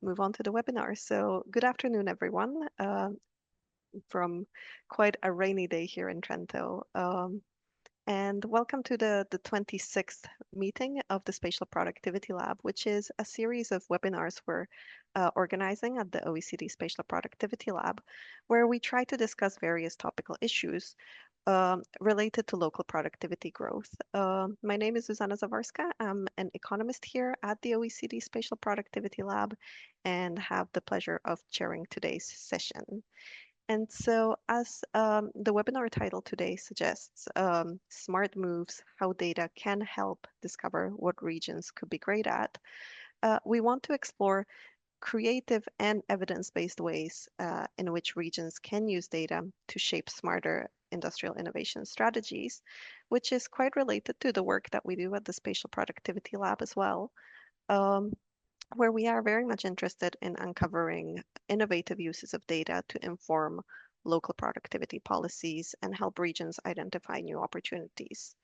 move on to the webinar. So good afternoon, everyone, from quite a rainy day here in Trento. And welcome to the 26th meeting of the Spatial Productivity Lab, which is a series of webinars we're organizing at the OECD Spatial Productivity Lab, where we try to discuss various topical issues related to local productivity growth. My name is Zuzana Zawarska. I'm an economist here at the OECD Spatial Productivity Lab and have the pleasure of chairing today's session. And so, as the webinar title today suggests, smart moves, how data can help discover what regions could be great at, we want to explore creative and evidence-based ways in which regions can use data to shape smarter industrial innovation strategies, which is quite related to the work that we do at the Spatial Productivity Lab as well. Where we are very much interested in uncovering innovative uses of data to inform local productivity policies and help regions identify new opportunities.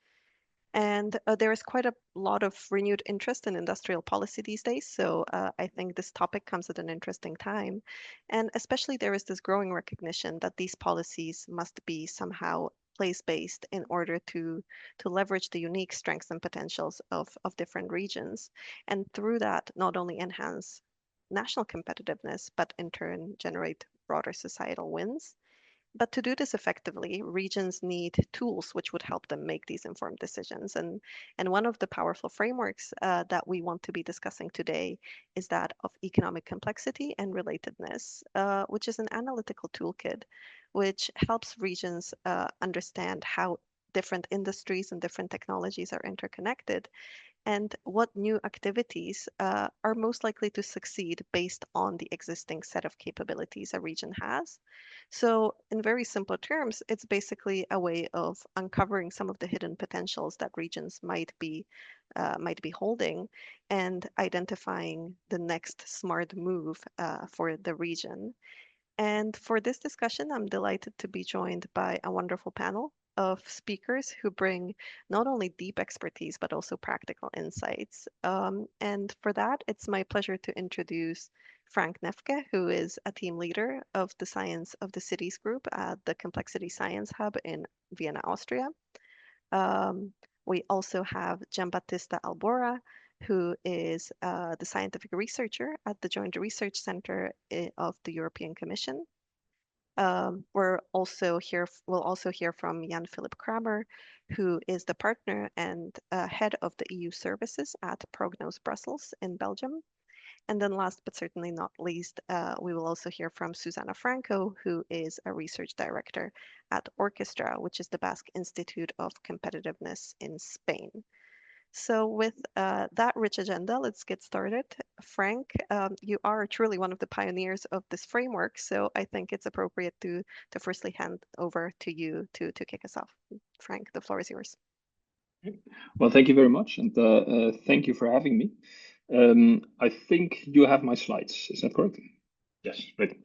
And there is quite a lot of renewed interest in industrial policy these days. So I think this topic comes at an interesting time. And especially there is this growing recognition that these policies must be somehow place-based in order to leverage the unique strengths and potentials of different regions. And through that, not only enhance national competitiveness, but in turn generate broader societal wins. But to do this effectively, regions need tools which would help them make these informed decisions. And one of the powerful frameworks that we want to be discussing today is that of economic complexity and relatedness, which is an analytical toolkit which helps regions understand how different industries and different technologies are interconnected and what new activities are most likely to succeed based on the existing set of capabilities a region has. So in very simple terms, it's basically a way of uncovering some of the hidden potentials that regions might be holding and identifying the next smart move for the region. And for this discussion, I'm delighted to be joined by a wonderful panel of speakers who bring not only deep expertise, but also practical insights. And for that, it's my pleasure to introduce Frank Nefke, who is a team leader of the Science of the Cities group at the Complexity Science Hub in Vienna, Austria. We also have Giambattista Albora, who is the scientific researcher at the Joint Research Center of the European Commission. We'll also hear from Jan Philip Kramer, who is the partner and head of the EU services at Prognos Brussels in Belgium. And then last but certainly not least, we will also hear from Susana Franco, who is a research director at Orchestra, which is the Basque Institute of Competitiveness in Spain. So with that rich agenda, let's get started. Frank, you are truly one of the pioneers of this framework, so I think it's appropriate to firstly hand over to you to kick us off. Frank, the floor is yours. Well, thank you very much, and thank you for having me. I think you have my slides, is that correct? Yes, great.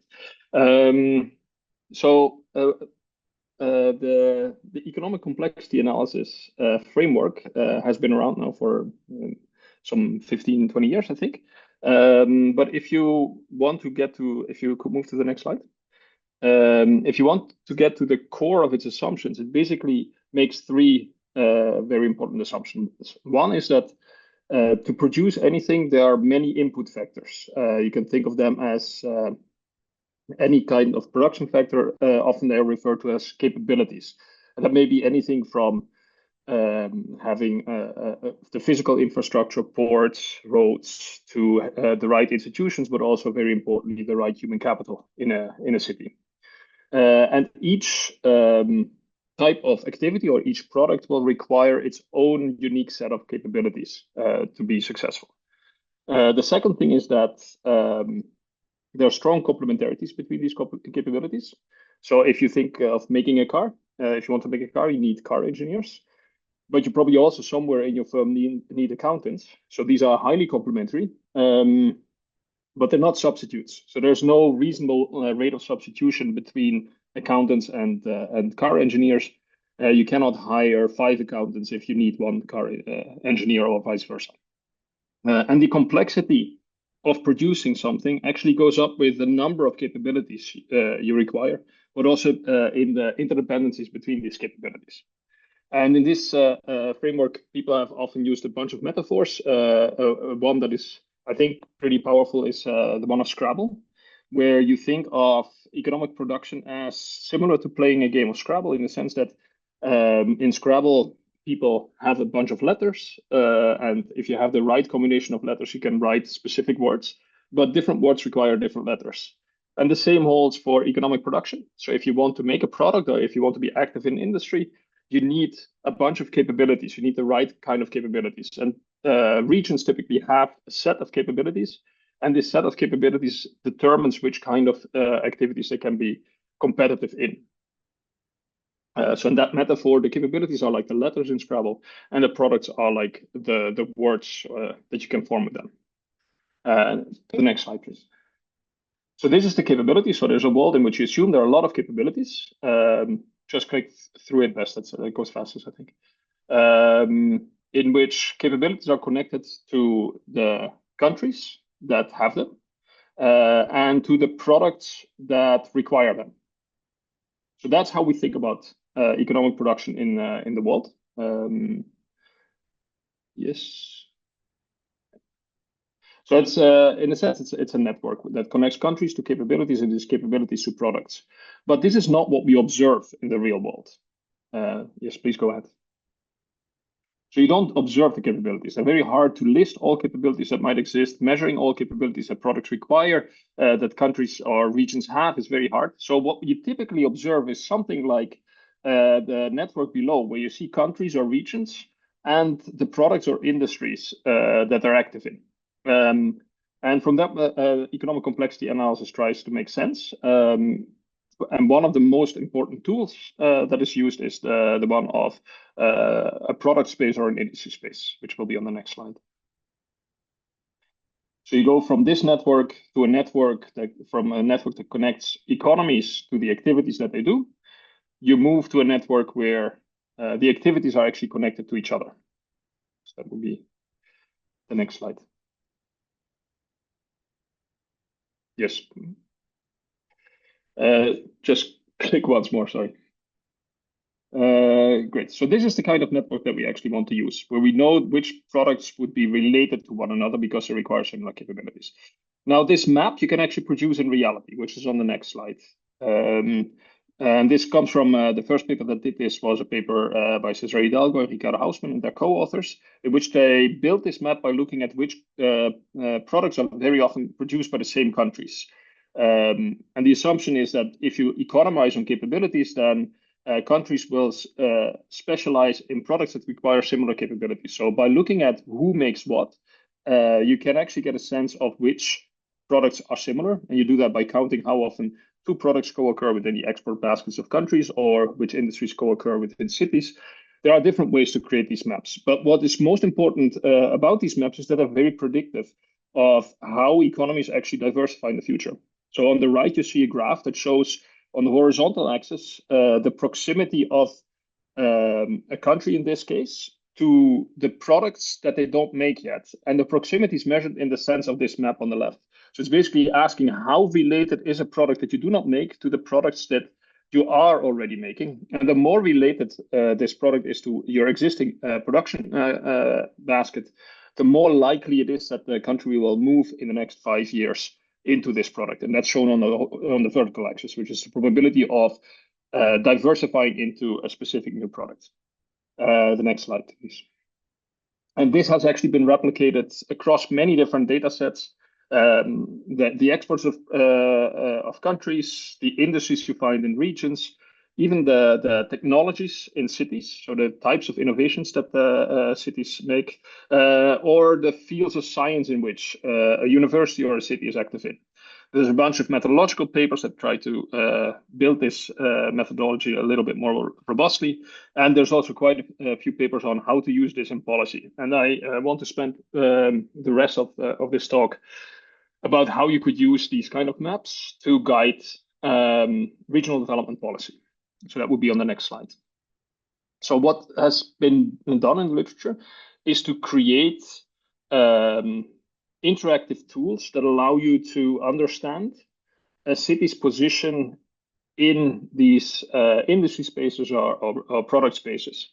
The economic complexity analysis framework has been around now for some 15, 20 years, I think. But if you want to get to, if you could move to the next slide. If you want to get to the core of its assumptions, it basically makes three very important assumptions. One is that to produce anything, there are many input factors. You can think of them as any kind of production factor. Often they are referred to as capabilities. And that may be anything from having the physical infrastructure, ports, roads, to the right institutions, but also very importantly, the right human capital in a city. And each type of activity or each product will require its own unique set of capabilities to be successful. The second thing is that there are strong complementarities between these capabilities. So if you think of making a car, if you want to make a car, you need car engineers, but you probably also somewhere in your firm need accountants. So these are highly complementary, but they're not substitutes. So there's no reasonable rate of substitution between accountants and car engineers. You cannot hire 5 accountants if you need 1 car engineer or vice versa. And the complexity of producing something actually goes up with the number of capabilities you require, but also in the interdependencies between these capabilities. And in this framework, people have often used a bunch of metaphors. One that is, I think, pretty powerful is the one of Scrabble, where you think of economic production as similar to playing a game of Scrabble in the sense that in Scrabble, people have a bunch of letters, and if you have the right combination of letters, you can write specific words, but different words require different letters. And the same holds for economic production. So if you want to make a product or if you want to be active in industry, you need a bunch of capabilities. You need the right kind of capabilities. And regions typically have a set of capabilities, and this set of capabilities determines which kind of activities they can be competitive in. So in that metaphor, the capabilities are like the letters in Scrabble, and the products are like the words that you can form with them. To the next slide, please. So this is the capability. So there's a world in which you assume there are a lot of capabilities. Just click through it best. That goes fastest, I think. In which capabilities are connected to the countries that have them and to the products that require them. So that's how we think about economic production in the world. Yes. So it's in a sense it's a network that connects countries to capabilities and these capabilities to products. But this is not what we observe in the real world. Yes, please go ahead. So you don't observe the capabilities. They're very hard to list all capabilities that might exist. Measuring all capabilities that products require, that countries or regions have, is very hard. So what you typically observe is something like the network below, where you see countries or regions and the products or industries that they're active in. And from that, economic complexity analysis tries to make sense. And one of the most important tools that is used is the one of a product space or an industry space, which will be on the next slide. So you go from this network to a network that connects economies to the activities that they do. You move to a network where the activities are actually connected to each other. So that would be the next slide. Yes. Just click once more, sorry. Great. So this is the kind of network that we actually want to use, where we know which products would be related to one another because they require similar capabilities. Now, this map you can actually produce in reality, which is on the next slide. And this comes from the first paper that did this was a paper by Cesar Hidalgo and Ricardo Hausmann and their co-authors, in which they built this map by looking at which products are very often produced by the same countries. And the assumption is that if you economize on capabilities, then countries will specialize in products that require similar capabilities. So by looking at who makes what, you can actually get a sense of which products are similar. And you do that by counting how often two products co-occur within the export baskets of countries or which industries co-occur within cities. There are different ways to create these maps. But what is most important about these maps is that they're very predictive of how economies actually diversify in the future. So on the right, you see a graph that shows on the horizontal axis the proximity of a country in this case to the products that they don't make yet. And the proximity is measured in the sense of this map on the left. So it's basically asking how related is a product that you do not make to the products that you are already making. And the more related this product is to your existing production basket, the more likely it is that the country will move in the next 5 years into this product. And that's shown on the vertical axis, which is the probability of diversifying into a specific new product. The next slide, please. And this has actually been replicated across many different data sets. The exports of countries, the industries you find in regions, even the technologies in cities, so the types of innovations that the cities make, or the fields of science in which a university or a city is active in. There's a bunch of methodological papers that try to build this methodology a little bit more robustly. And there's also quite a few papers on how to use this in policy. And I want to spend the rest of this talk about how you could use these kind of maps to guide regional development policy. So that would be on the next slide. So what has been done in literature is to create interactive tools that allow you to understand a city's position in these industry spaces or product spaces.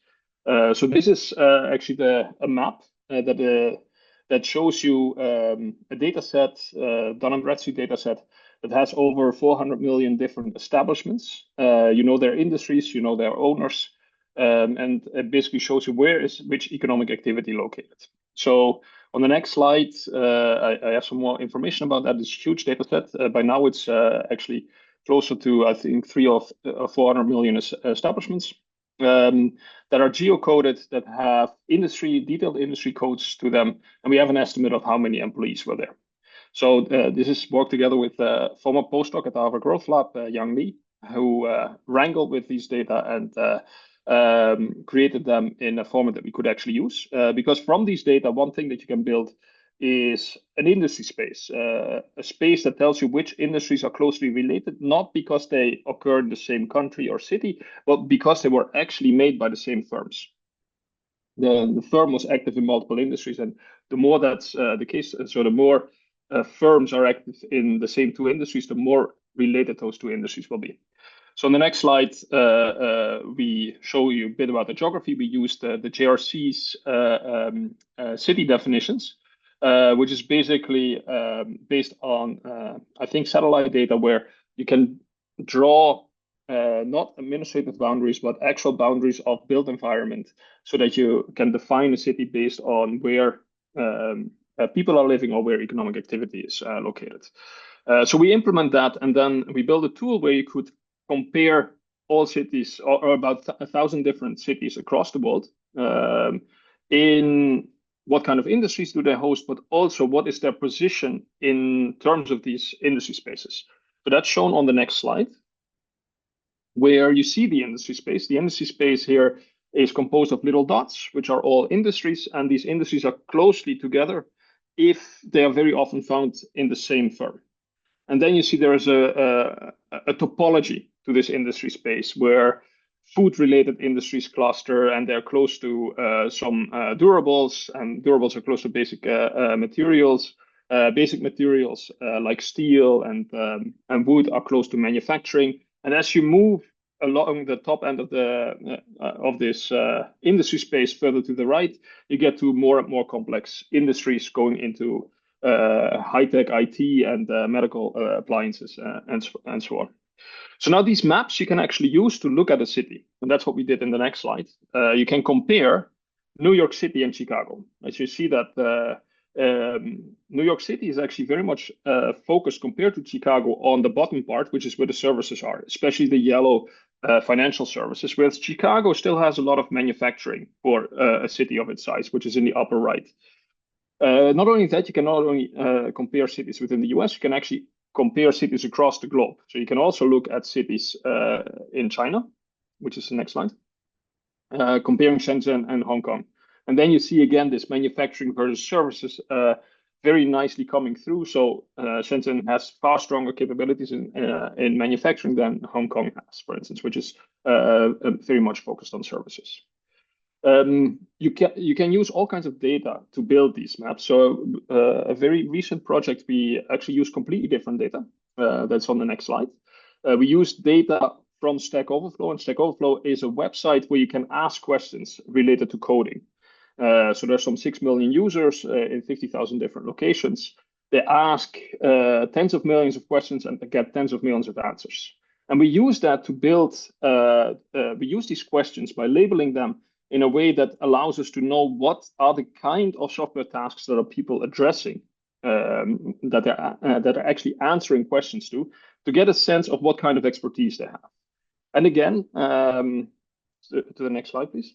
So this is actually a map that shows you a data set, Dun& Bradstreet data set that has over 400 million different establishments. You know their industries, you know their owners, and it basically shows you where is which economic activity located. So on the next slide, I have some more information about that. It's a huge data set. By now, it's actually closer to, I think, 400 million establishments that are geocoded, that have detailed industry codes to them, and we have an estimate of how many employees were there. So this is worked together with a former postdoc at the Harvard Growth Lab, Yang Li, who wrangled with these data and created them in a format that we could actually use. Because from these data, one thing that you can build is an industry space, a space that tells you which industries are closely related, not because they occur in the same country or city, but because they were actually made by the same firms. The firm was active in multiple industries, and the more that's the case, so the more firms are active in the same two industries, the more related those two industries will be. So on the next slide, we show you a bit about the geography. We used the JRC's city definitions, which is basically based on, I think, satellite data where you can draw not administrative boundaries, but actual boundaries of built environment so that you can define a city based on where people are living or where economic activity is located. So we implement that, and then we build a tool where you could compare all cities or about 1,000 different cities across the world in what kind of industries do they host, but also what is their position in terms of these industry spaces. So that's shown on the next slide, where you see the industry space. The industry space here is composed of little dots, which are all industries, and these industries are closely together if they are very often found in the same firm. And then you see there is a topology to this industry space where food-related industries cluster, and they're close to some durables, and durables are close to basic materials. Basic materials like steel and wood are close to manufacturing. And as you move along the top end of this industry space further to the right, you get to more and more complex industries going into high-tech IT and medical appliances and so on. So now these maps you can actually use to look at a city. And that's what we did in the next slide. You can compare New York City and Chicago. As you see that New York City is actually very much focused compared to Chicago on the bottom part, which is where the services are, especially the yellow financial services, whereas Chicago still has a lot of manufacturing for a city of its size, which is in the upper right. Not only that, you can not only compare cities within the US, you can actually compare cities across the globe. So you can also look at cities in China, which is the next slide, comparing Shenzhen and Hong Kong. And then you see again this manufacturing versus services very nicely coming through. So Shenzhen has far stronger capabilities in manufacturing than Hong Kong has, for instance, which is very much focused on services. You can use all kinds of data to build these maps. So a very recent project, we actually use completely different data. That's on the next slide. We use data from Stack Overflow, and Stack Overflow is a website where you can ask questions related to coding. So there's some 6 million users in 50,000 different locations. They ask tens of millions of questions and get tens of millions of answers. And we use that to build, we use these questions by labeling them in a way that allows us to know what are the kind of software tasks that are people addressing, that are actually answering questions to get a sense of what kind of expertise they have. And again, to the next slide, please.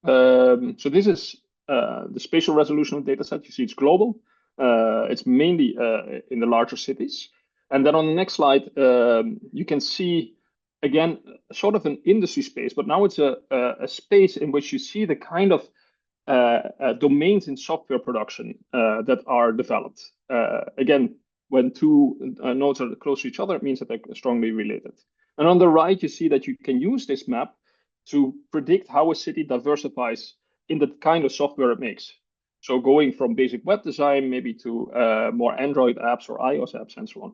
So this is the spatial resolution of the data set. You see it's global. It's mainly in the larger cities. And then on the next slide, you can see, again, sort of an industry space, but now it's a space in which you see the kind of domains in software production that are developed. Again, when two nodes are close to each other, it means that they're strongly related. And on the right, you see that you can use this map to predict how a city diversifies in the kind of software it makes. So going from basic web design maybe to more Android apps or iOS apps and so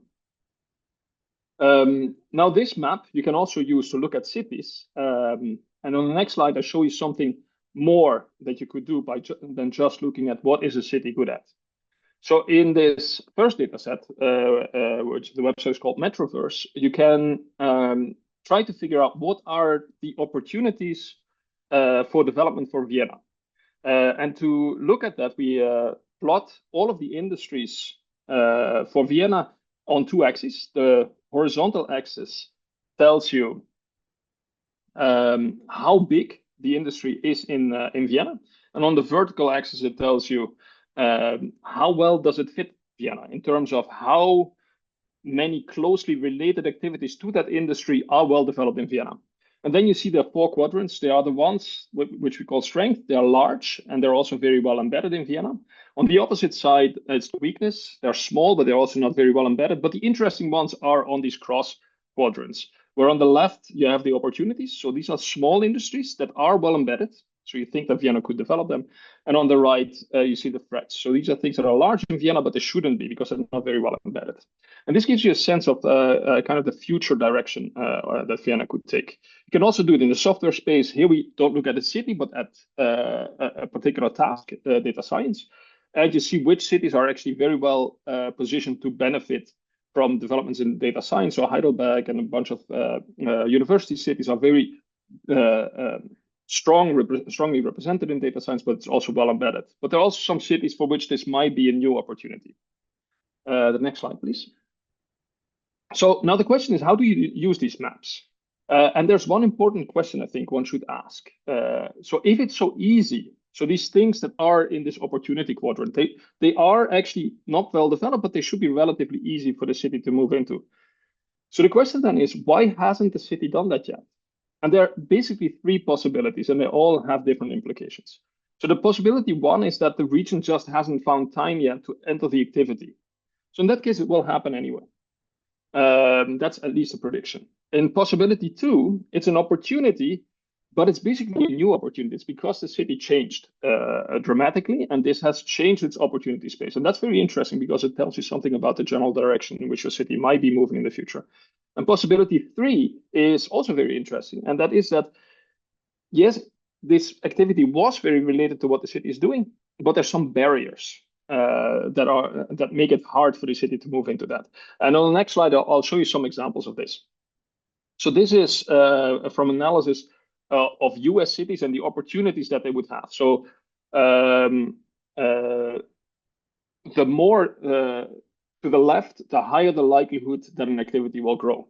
on. Now this map you can also use to look at cities. And on the next slide, I show you something more that you could do than just looking at what is a city good at. So in this first data set, which the website is called Metroverse, you can try to figure out what are the opportunities for development for Vienna. And to look at that, we plot all of the industries for Vienna on two axes. The horizontal axis tells you how big the industry is in Vienna, and on the vertical axis it tells you how well does it fit Vienna in terms of how many closely related activities to that industry are well developed in Vienna. And then you see the four quadrants. They are the ones which we call strength. They are large and they're also very well embedded in Vienna. On the opposite side, it's the weakness. They're small, but they're also not very well embedded. But the interesting ones are on these cross quadrants, where on the left, you have the opportunities. So these are small industries that are well embedded. So you think that Vienna could develop them. And on the right, you see the threats. So these are things that are large in Vienna, but they shouldn't be because they're not very well embedded. And this gives you a sense of kind of the future direction that Vienna could take. You can also do it in the software space. Here we don't look at a city, but at a particular task, data science. And you see which cities are actually very well positioned to benefit from developments in data science. So Heidelberg and a bunch of university cities are very strongly represented in data science, but it's also well embedded. But there are also some cities for which this might be a new opportunity. The next slide, please. So now the question is, how do you use these maps? And there's one important question I think one should ask. So if it's so easy, so these things that are in this opportunity quadrant, they are actually not well developed, but they should be relatively easy for the city to move into. So the question then is, why hasn't the city done that yet? And there are basically three possibilities, and they all have different implications. So the possibility one is that the region just hasn't found time yet to enter the activity. So in that case, it will happen anyway. That's at least a prediction. In possibility two, it's an opportunity, but it's basically a new opportunity. It's because the city changed dramatically, and this has changed its opportunity space. And that's very interesting because it tells you something about the general direction in which your city might be moving in the future. And possibility three is also very interesting, and that is that, yes, this activity was very related to what the city is doing, but there's some barriers that make it hard for the city to move into that. And on the next slide, I'll show you some examples of this. So this is from analysis of US cities and the opportunities that they would have. So the more to the left, the higher the likelihood that an activity will grow.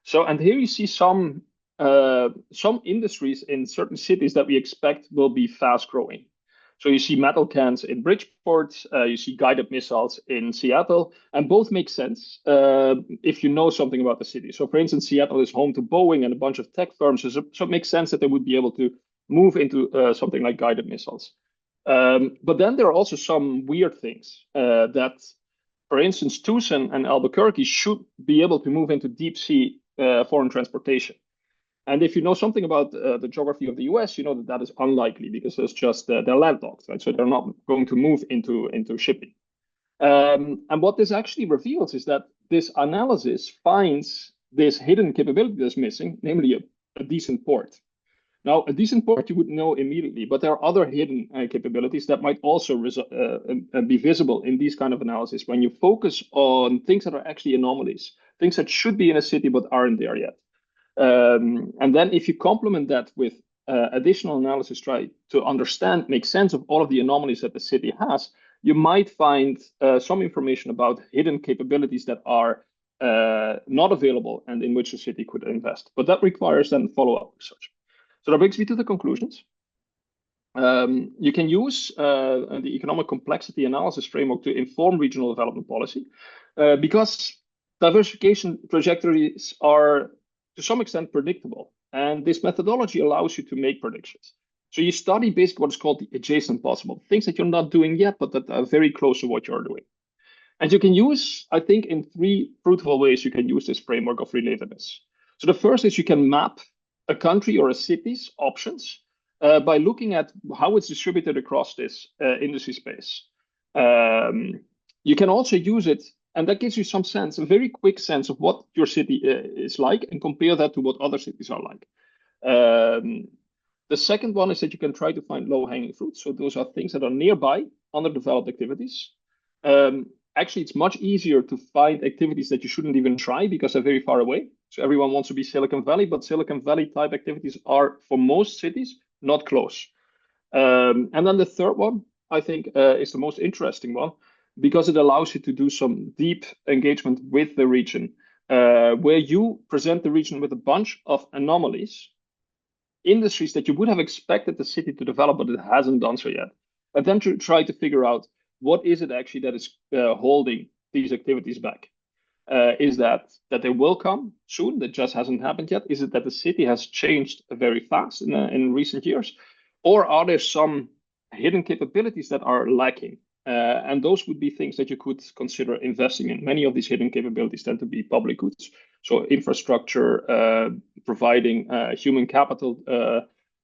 So, and here you see some industries in certain cities that we expect will be fast growing. So you see metal cans in Bridgeport, you see guided missiles in Seattle, and both make sense if you know something about the city. So for instance, Seattle is home to Boeing and a bunch of tech firms, so it makes sense that they would be able to move into something like guided missiles. But then there are also some weird things that, for instance, Tucson and Albuquerque should be able to move into deep sea foreign transportation. And if you know something about the geography of the US, you know that is unlikely because there's just they're landlocked, right? So they're not going to move into shipping. And what this actually reveals is that this analysis finds this hidden capability that's missing, namely a decent port. Now, a decent port you would know immediately, but there are other hidden capabilities that might also be visible in these kind of analysis when you focus on things that are actually anomalies, things that should be in a city but aren't there yet. And then if you complement that with additional analysis, try to understand, make sense of all of the anomalies that the city has, you might find some information about hidden capabilities that are not available and in which the city could invest. But that requires then follow-up research. So that brings me to the conclusions. You can use the economic complexity analysis framework to inform regional development policy because diversification trajectories are to some extent predictable. And this methodology allows you to make predictions. So you study basically what is called the adjacent possible, things that you're not doing yet, but that are very close to what you're doing. And you can use, I think, in three fruitful ways you can use this framework of relatedness. So the first is you can map a country or a city's options by looking at how it's distributed across this industry space. You can also use it, and that gives you some sense, a very quick sense of what your city is like, and compare that to what other cities are like. The second one is that you can try to find low-hanging fruit. So those are things that are nearby, underdeveloped activities. Actually, it's much easier to find activities that you shouldn't even try because they're very far away. So everyone wants to be Silicon Valley, but Silicon Valley type activities are, for most cities, not close. And then the third one, I think, is the most interesting one because it allows you to do some deep engagement with the region, where you present the region with a bunch of anomalies, industries that you would have expected the city to develop, but it hasn't done so yet. And then to try to figure out what is it actually that is holding these activities back. Is that they will come soon, that just hasn't happened yet? Is it that the city has changed very fast in recent years? Or are there some hidden capabilities that are lacking? And those would be things that you could consider investing in. Many of these hidden capabilities tend to be public goods. So infrastructure, providing human capital,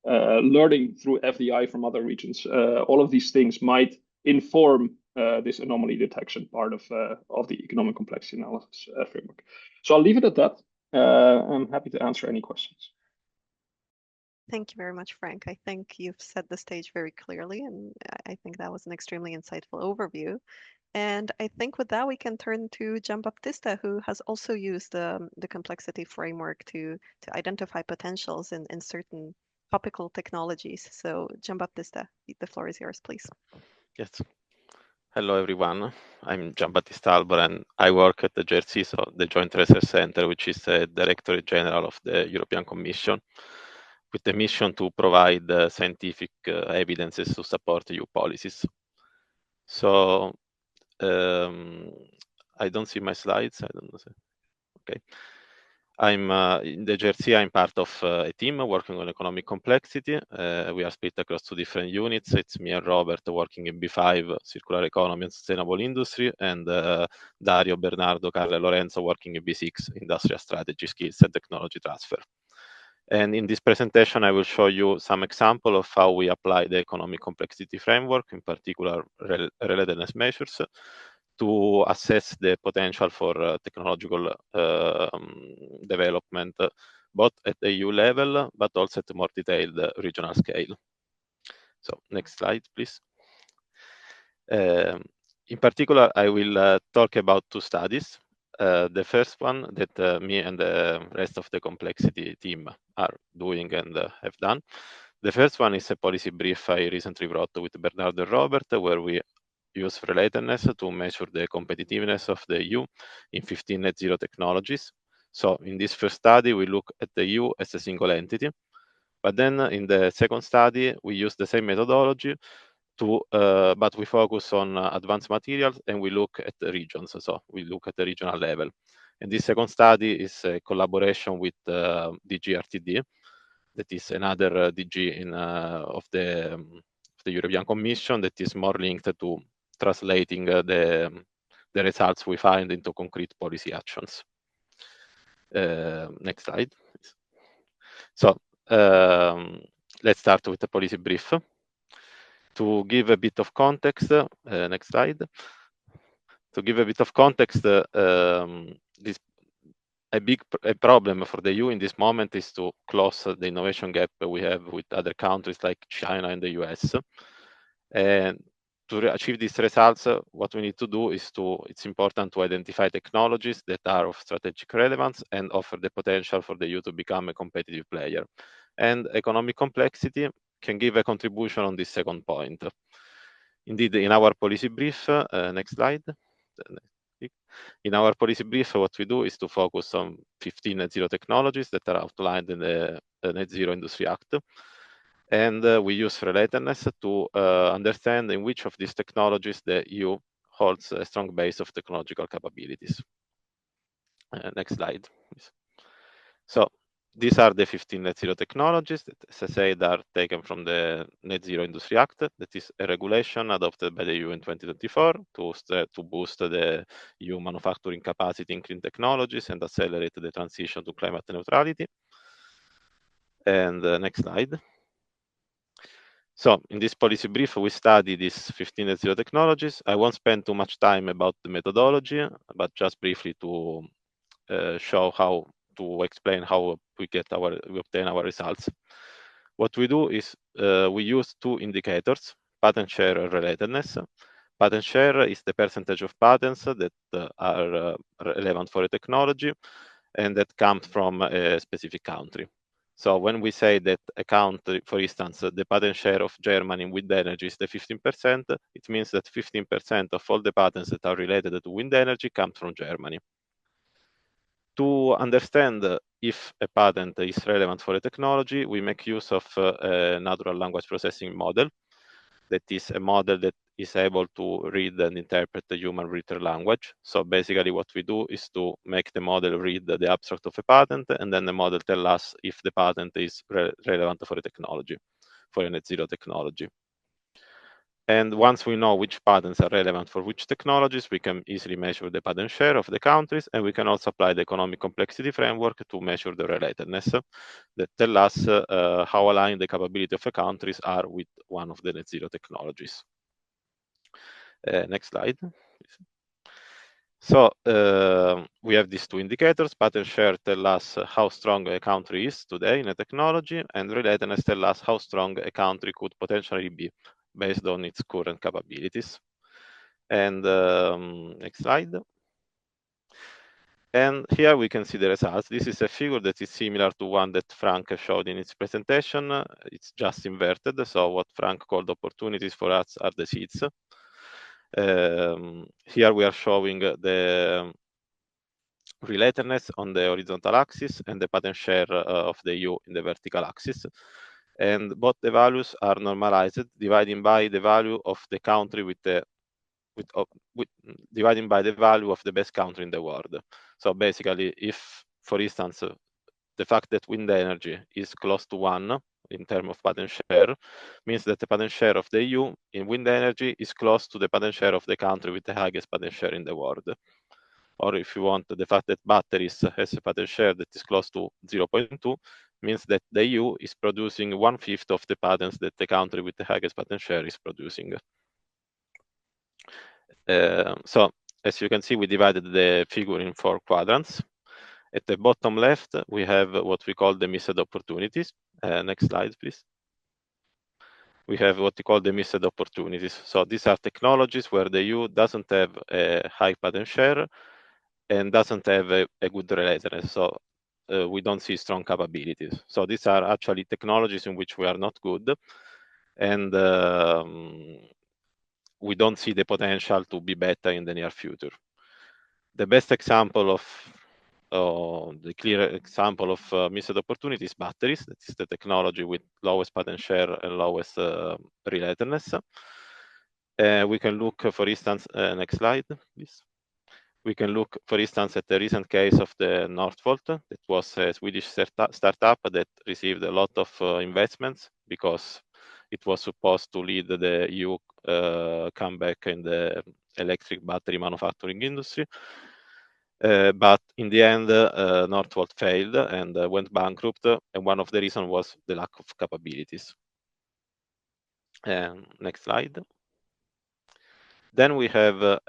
learning through FDI from other regions. All of these things might inform this anomaly detection part of the economic complexity analysis framework. So I'll leave it at that. I'm happy to answer any questions. Thank you very much, Frank. I think you've set the stage very clearly, and I think that was an extremely insightful overview. And I think with that, we can turn to Gianbattista, who has also used the complexity framework to identify potentials in certain topical technologies. So Gianbattista, the floor is yours, please. Yes. Hello, everyone. I'm Gianbattista Albor, and I work at the JRC, the Joint Research Center, which is the Directorate General of the European Commission, with the mission to provide scientific evidences to support EU policies. So I don't see my slides. I don't know. Okay. I'm in the JRC. I'm part of a team working on economic complexity. We are split across two different units. It's me and Robert working in B5, circular economy and sustainable industry, and Dario, Bernardo, Carlo, and Lorenzo working in B6, industrial strategy, skills and technology transfer. And in this presentation, I will show you some example of how we apply the economic complexity framework, in particular relatedness measures, to assess the potential for technological development, both at the EU level, but also at a more detailed regional scale. So next slide, please. In particular, I will talk about two studies. The first one that me and the rest of the complexity team are doing and have done. The first one is a policy brief I recently wrote with Bernardo and Robert, where we use relatedness to measure the competitiveness of the EU in 15 net zero technologies. So in this first study, we look at the EU as a single entity. But then in the second study, we use the same methodology but we focus on advanced materials and we look at the regions. So we look at the regional level. And this second study is a collaboration with DG RTD, that is another DG of the European Commission that is more linked to translating the results we find into concrete policy actions. Next slide. So let's start with the policy brief. To give a bit of context, next slide. To give a bit of context, a problem for the EU in this moment is to close the innovation gap we have with other countries like China and the US. And to achieve these results, what we need to do is it's important to identify technologies that are of strategic relevance and offer the potential for the EU to become a competitive player. And economic complexity can give a contribution on this second point. Indeed, in our policy brief, next slide. In our policy brief, what we do is to focus on 15 net zero technologies that are outlined in the Net Zero Industry Act. And we use relatedness to understand in which of these technologies the EU holds a strong base of technological capabilities. Next slide, please. So these are the 15 net zero technologies that, as I said, are taken from the Net Zero Industry Act, that is a regulation adopted by the EU in 2024 to boost the EU manufacturing capacity in clean technologies and accelerate the transition to climate neutrality. And next slide. So in this policy brief, we study these 15 net zero technologies. I won't spend too much time about the methodology, but just briefly to show how to explain how we obtain our results. What we do is we use two indicators, patent share and relatedness. Patent share is the percentage of patents that are relevant for a technology and that come from a specific country. So when we say that a country, for instance, the patent share of Germany in wind energy is the 15%, it means that 15% of all the patents that are related to wind energy come from Germany. To understand if a patent is relevant for a technology, we make use of a natural language processing model. That is a model that is able to read and interpret the human written language. So basically what we do is to make the model read the abstract of a patent, and then the model tell us if the patent is relevant for a technology, for a net zero technology. And once we know which patents are relevant for which technologies, we can easily measure the patent share of the countries, and we can also apply the economic complexity framework to measure the relatedness that tell us how aligned the capability of the countries are with one of the net zero technologies. Next slide. So we have these two indicators. Patent share tell us how strong a country is today in a technology, and relatedness tell us how strong a country could potentially be based on its current capabilities. And next slide. And here we can see the results. This is a figure that is similar to one that Frank showed in its presentation. It's just inverted. So what Frank called opportunities for us are the seeds. Here we are showing the relatedness on the horizontal axis and the patent share of the EU in the vertical axis. And both the values are normalized, dividing by the value of the country dividing by the value of the best country in the world. So basically, if, for instance, the fact that wind energy is close to 1 in terms of patent share means that the patent share of the EU in wind energy is close to the patent share of the country with the highest patent share in the world. Or if you want, the fact that batteries has a patent share that is close to 0.2 means that the EU is producing 1/5 of the patents that the country with the highest patent share is producing. So as you can see, we divided the figure in 4 quadrants. At the bottom left, we have what we call the missed opportunities. Next slide, please. We have what we call the missed opportunities. So these are technologies where the EU doesn't have a high patent share and doesn't have a good relatedness. So we don't see strong capabilities. So these are actually technologies in which we are not good, and we don't see the potential to be better in the near future. The best example of the clear example of missed opportunity is batteries. That is the technology with lowest patent share and lowest relatedness. We can look, for instance, next slide, please. We can look, for instance, at the recent case of the Northvolt. That was a Swedish startup that received a lot of investments because it was supposed to lead the EU comeback in the electric battery manufacturing industry. But in the end, Northvolt failed and went bankrupt, and one of the reasons was the lack of capabilities. Next slide. Then we have,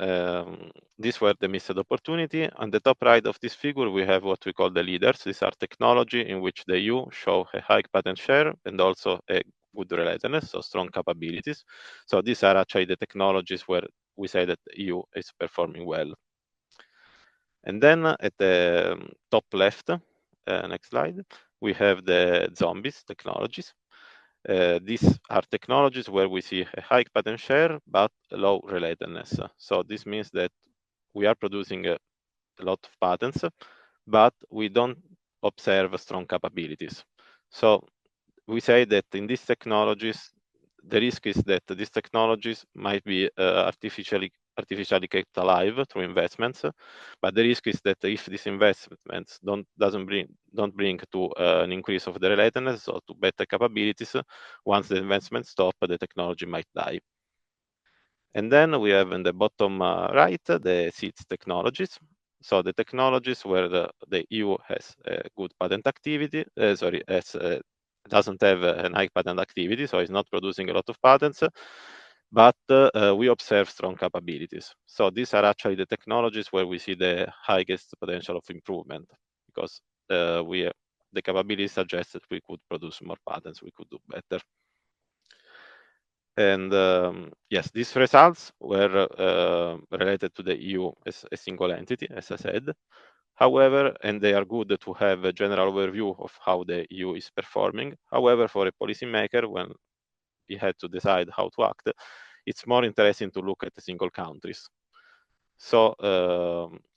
these were the missed opportunity. On the top right of this figure, we have what we call the leaders. These are technology in which the EU show a high patent share and also a good relatedness, so strong capabilities. So these are actually the technologies where we say that the EU is performing well. And then at the top left, next slide, we have the zombies technologies. These are technologies where we see a high patent share but low relatedness. So this means that we are producing a lot of patents, but we don't observe strong capabilities. So we say that in these technologies, the risk is that these technologies might be artificially kept alive through investments, but the risk is that if these investments don't bring to an increase of the relatedness or to better capabilities, once the investments stop, the technology might die. And then we have in the bottom right the seeds technologies. So the technologies where the EU has good patent activity, has doesn't have an high patent activity, so it's not producing a lot of patents, but we observe strong capabilities. So these are actually the technologies where we see the highest potential of improvement, because the capability suggests that we could produce more patents, we could do better. And yes, these results were related to the EU as a single entity, as I said. However, and they are good to have a general overview of how the EU is performing. However, for a policymaker, when he had to decide how to act, it's more interesting to look at the single countries. So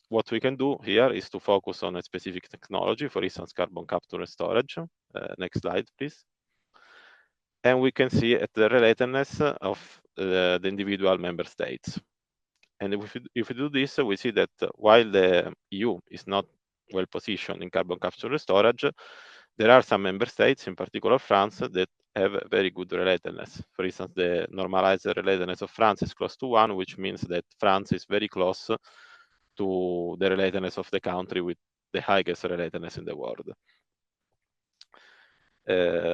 what we can do here is to focus on a specific technology, for instance, carbon capture and storage. Next slide, please. And we can see at the relatedness of the individual member states. And if we do this, we see that while the EU is not well positioned in carbon capture and storage, there are some member states, in particular France, that have very good relatedness. For instance, the normalized relatedness of France is close to 1, which means that France is very close to the relatedness of the country with the highest relatedness in the world.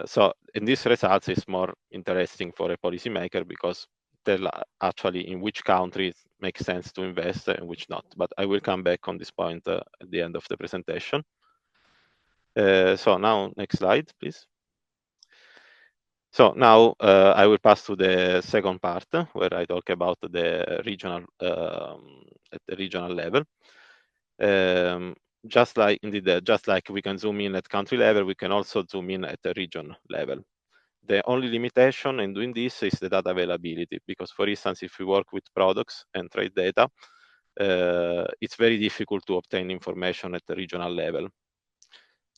So in these results is more interesting for a policymaker because tell actually in which countries make sense to invest and which not. But I will come back on this point at the end of the presentation. So now next slide, please. So now I will pass to the second part where I talk about the regional at the regional level. Just like we can zoom in at country level, we can also zoom in at the region level. The only limitation in doing this is the data availability, because for instance, if we work with products and trade data, it's very difficult to obtain information at the regional level.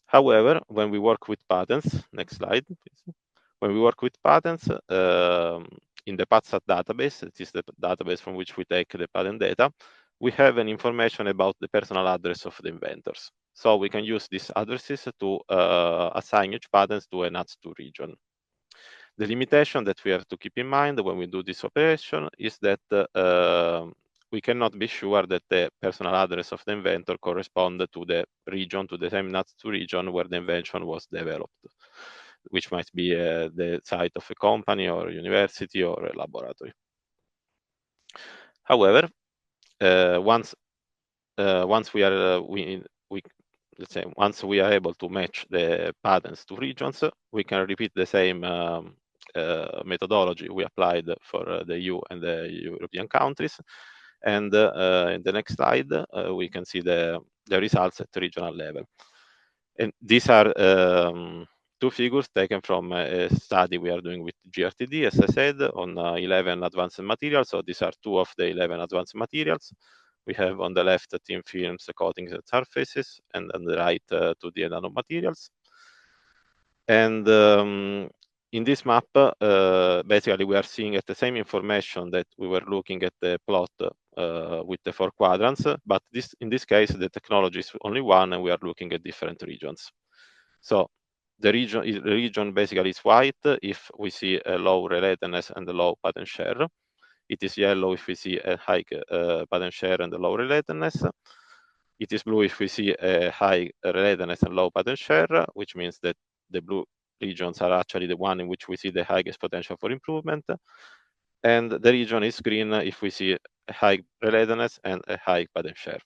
However, when we work with patents, next slide, please. When we work with patents in the PatSat database, it is the database from which we take the patent data, we have an information about the personal address of the inventors. So we can use these addresses to assign each patent to a NUTS2 region. The limitation that we have to keep in mind when we do this operation is that we cannot be sure that the personal address of the inventor corresponds to the region, to the same NUTS2 region where the invention was developed, which might be the site of a company or a university or a laboratory. However, once we are let's say once we are able to match the patents to regions, we can repeat the same methodology we applied for the EU and the European countries. And in the next slide, we can see the results at the regional level. And these are two figures taken from a study we are doing with GRTD, as I said, on 11 advanced materials. So these are 2 of the 11 advanced materials. We have on the left thin films, coatings and surfaces, and on the right 2D nanomaterials. And in this map, basically we are seeing at the same information that we were looking at the plot with the 4 quadrants, but in this case, the technology is only one and we are looking at different regions. So the region basically is white if we see a low relatedness and a low patent share. It is yellow if we see a high patent share and a low relatedness. It is blue if we see a high relatedness and low patent share, which means that the blue regions are actually the one in which we see the highest potential for improvement. And the region is green if we see a high relatedness and a high patent share.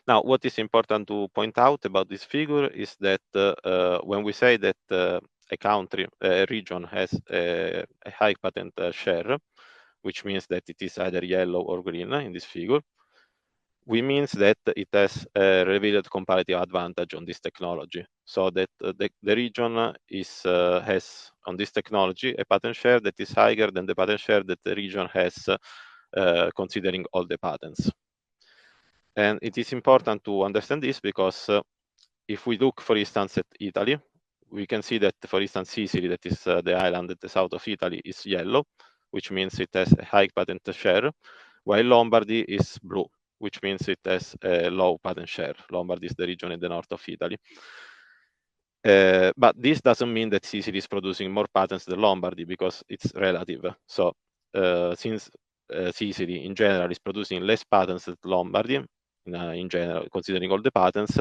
Now, what is important to point out about this figure is that when we say that a region has a high patent share, which means that it is either yellow or green in this figure, we means that it has a revealed comparative advantage on this technology. So that the region has on this technology a patent share that is higher than the patent share that the region has considering all the patents. And it is important to understand this because if we look, for instance, at Italy, we can see that, for instance, Sicily, that is the island at the south of Italy, is yellow, which means it has a high patent share, while Lombardy is blue, which means it has a low patent share. Lombardy is the region in the north of Italy. But this doesn't mean that Sicily is producing more patents than Lombardy because it's relative. So since Sicily in general is producing less patents than Lombardy, in general, considering all the patents,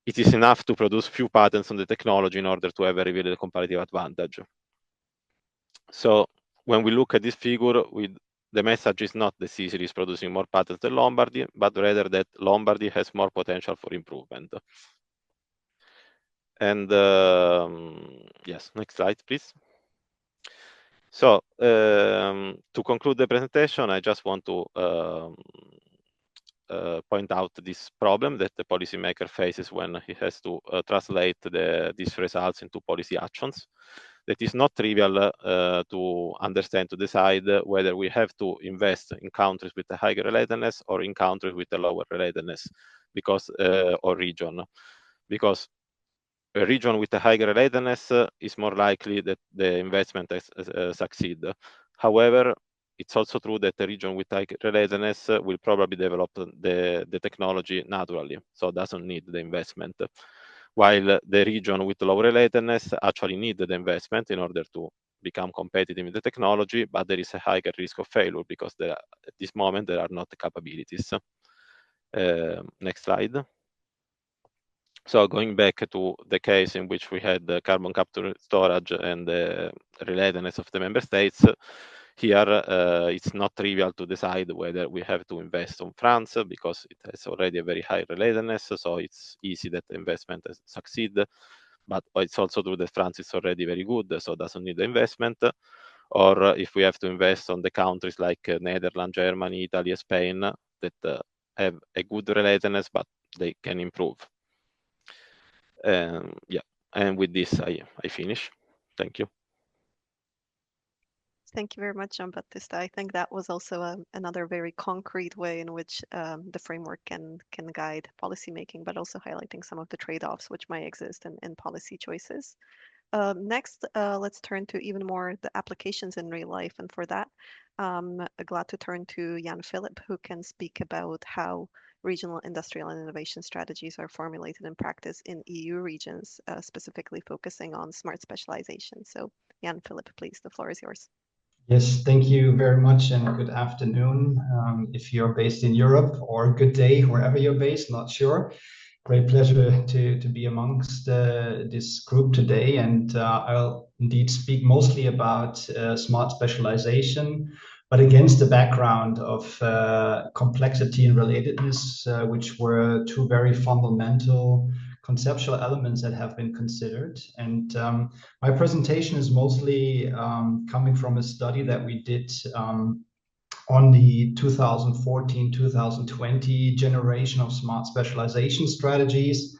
it is enough to produce few patents on the technology in order to have a revealed comparative advantage. So when we look at this figure, the message is not that Sicily is producing more patents than Lombardy, but rather that Lombardy has more potential for improvement. And yes, next slide, please. So to conclude the presentation, I just want to point out this problem that the policymaker faces when he has to translate these results into policy actions. That is not trivial to understand, to decide whether we have to invest in countries with a higher relatedness or in countries with a lower relatedness, because or region, because a region with a higher relatedness is more likely that the investment succeed. However, it's also true that a region with high relatedness will probably develop the technology naturally, so doesn't need the investment. While the region with low relatedness actually need the investment in order to become competitive in the technology, but there is a higher risk of failure because at this moment there are not the capabilities. Next slide. So going back to the case in which we had the carbon capture storage and the relatedness of the member states, here it's not trivial to decide whether we have to invest on France because it has already a very high relatedness, so it's easy that the investment succeed. But it's also true that France is already very good, so doesn't need the investment. Or if we have to invest on the countries like Netherlands, Germany, Italy, Spain that have a good relatedness, but they can improve. Yeah, and with this I finish. Thank you. Thank you very much, Giambattista. I think that was also another very concrete way in which the framework can guide policymaking, but also highlighting some of the trade-offs which might exist in policy choices. Next, let's turn to even more the applications in real life. And for that, I'm glad to turn to Jan Philip, who can speak about how regional industrial and innovation strategies are formulated in practice in EU regions, specifically focusing on smart specialization. So Jan Philip, please, the floor is yours. Yes, thank you very much and good afternoon. If you're based in Europe, or good day wherever you're based, not sure. Great pleasure to be amongst this group today, and I'll indeed speak mostly about smart specialization, but against the background of complexity and relatedness, which were two very fundamental conceptual elements that have been considered. And my presentation is mostly coming from a study that we did on the 2014-2020 generation of smart specialization strategies.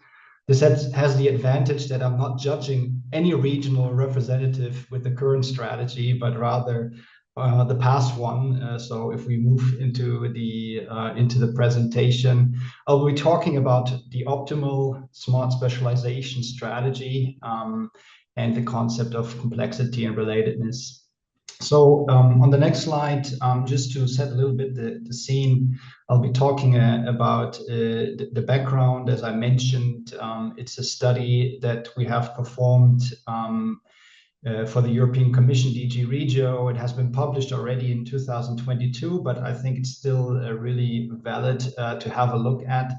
This has the advantage that I'm not judging any regional representative with the current strategy, but rather the past one. So if we move into the presentation, I'll be talking about the optimal smart specialization strategy and the concept of complexity and relatedness. So on the next slide, just to set a little bit the scene, I'll be talking about the background. As I mentioned, it's a study that we have performed for the European Commission, DG Regio. It has been published already in 2022, but I think it's still really valid to have a look at.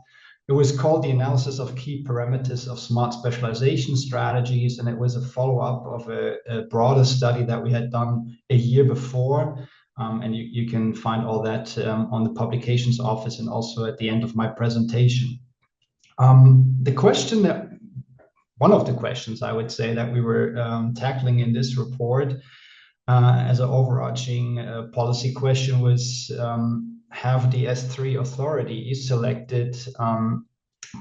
It was called the Analysis of Key Parameters of Smart Specialization Strategies, and it was a follow-up of a broader study that we had done a year before. And you can find all that on the publications office and also at the end of my presentation. One of the questions I would say that we were tackling in this report as an overarching policy question was, have the S3 authorities selected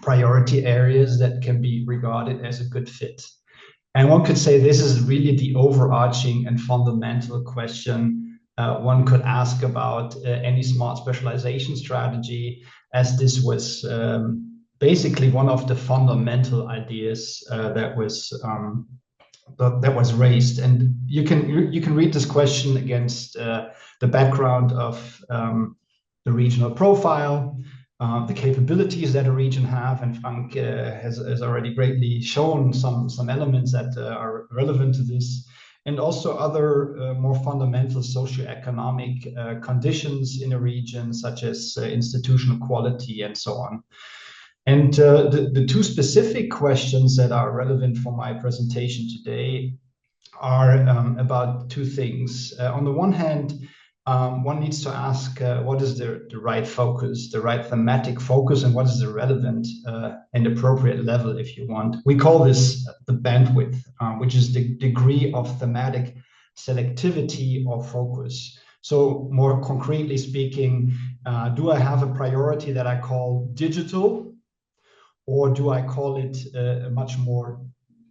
priority areas that can be regarded as a good fit? And one could say this is really the overarching and fundamental question one could ask about any smart specialization strategy, as this was basically one of the fundamental ideas that was raised. And you can read this question against the background of the regional profile, the capabilities that a region have, and Frank has already greatly shown some elements that are relevant to this, and also other more fundamental socioeconomic conditions in a region, such as institutional quality and so on. And the two specific questions that are relevant for my presentation today are about two things. On the one hand, one needs to ask what is the right focus, the right thematic focus, and what is the relevant and appropriate level, if you want. We call this the bandwidth, which is the degree of thematic selectivity or focus. So more concretely speaking, do I have a priority that I call digital, or do I call it a much more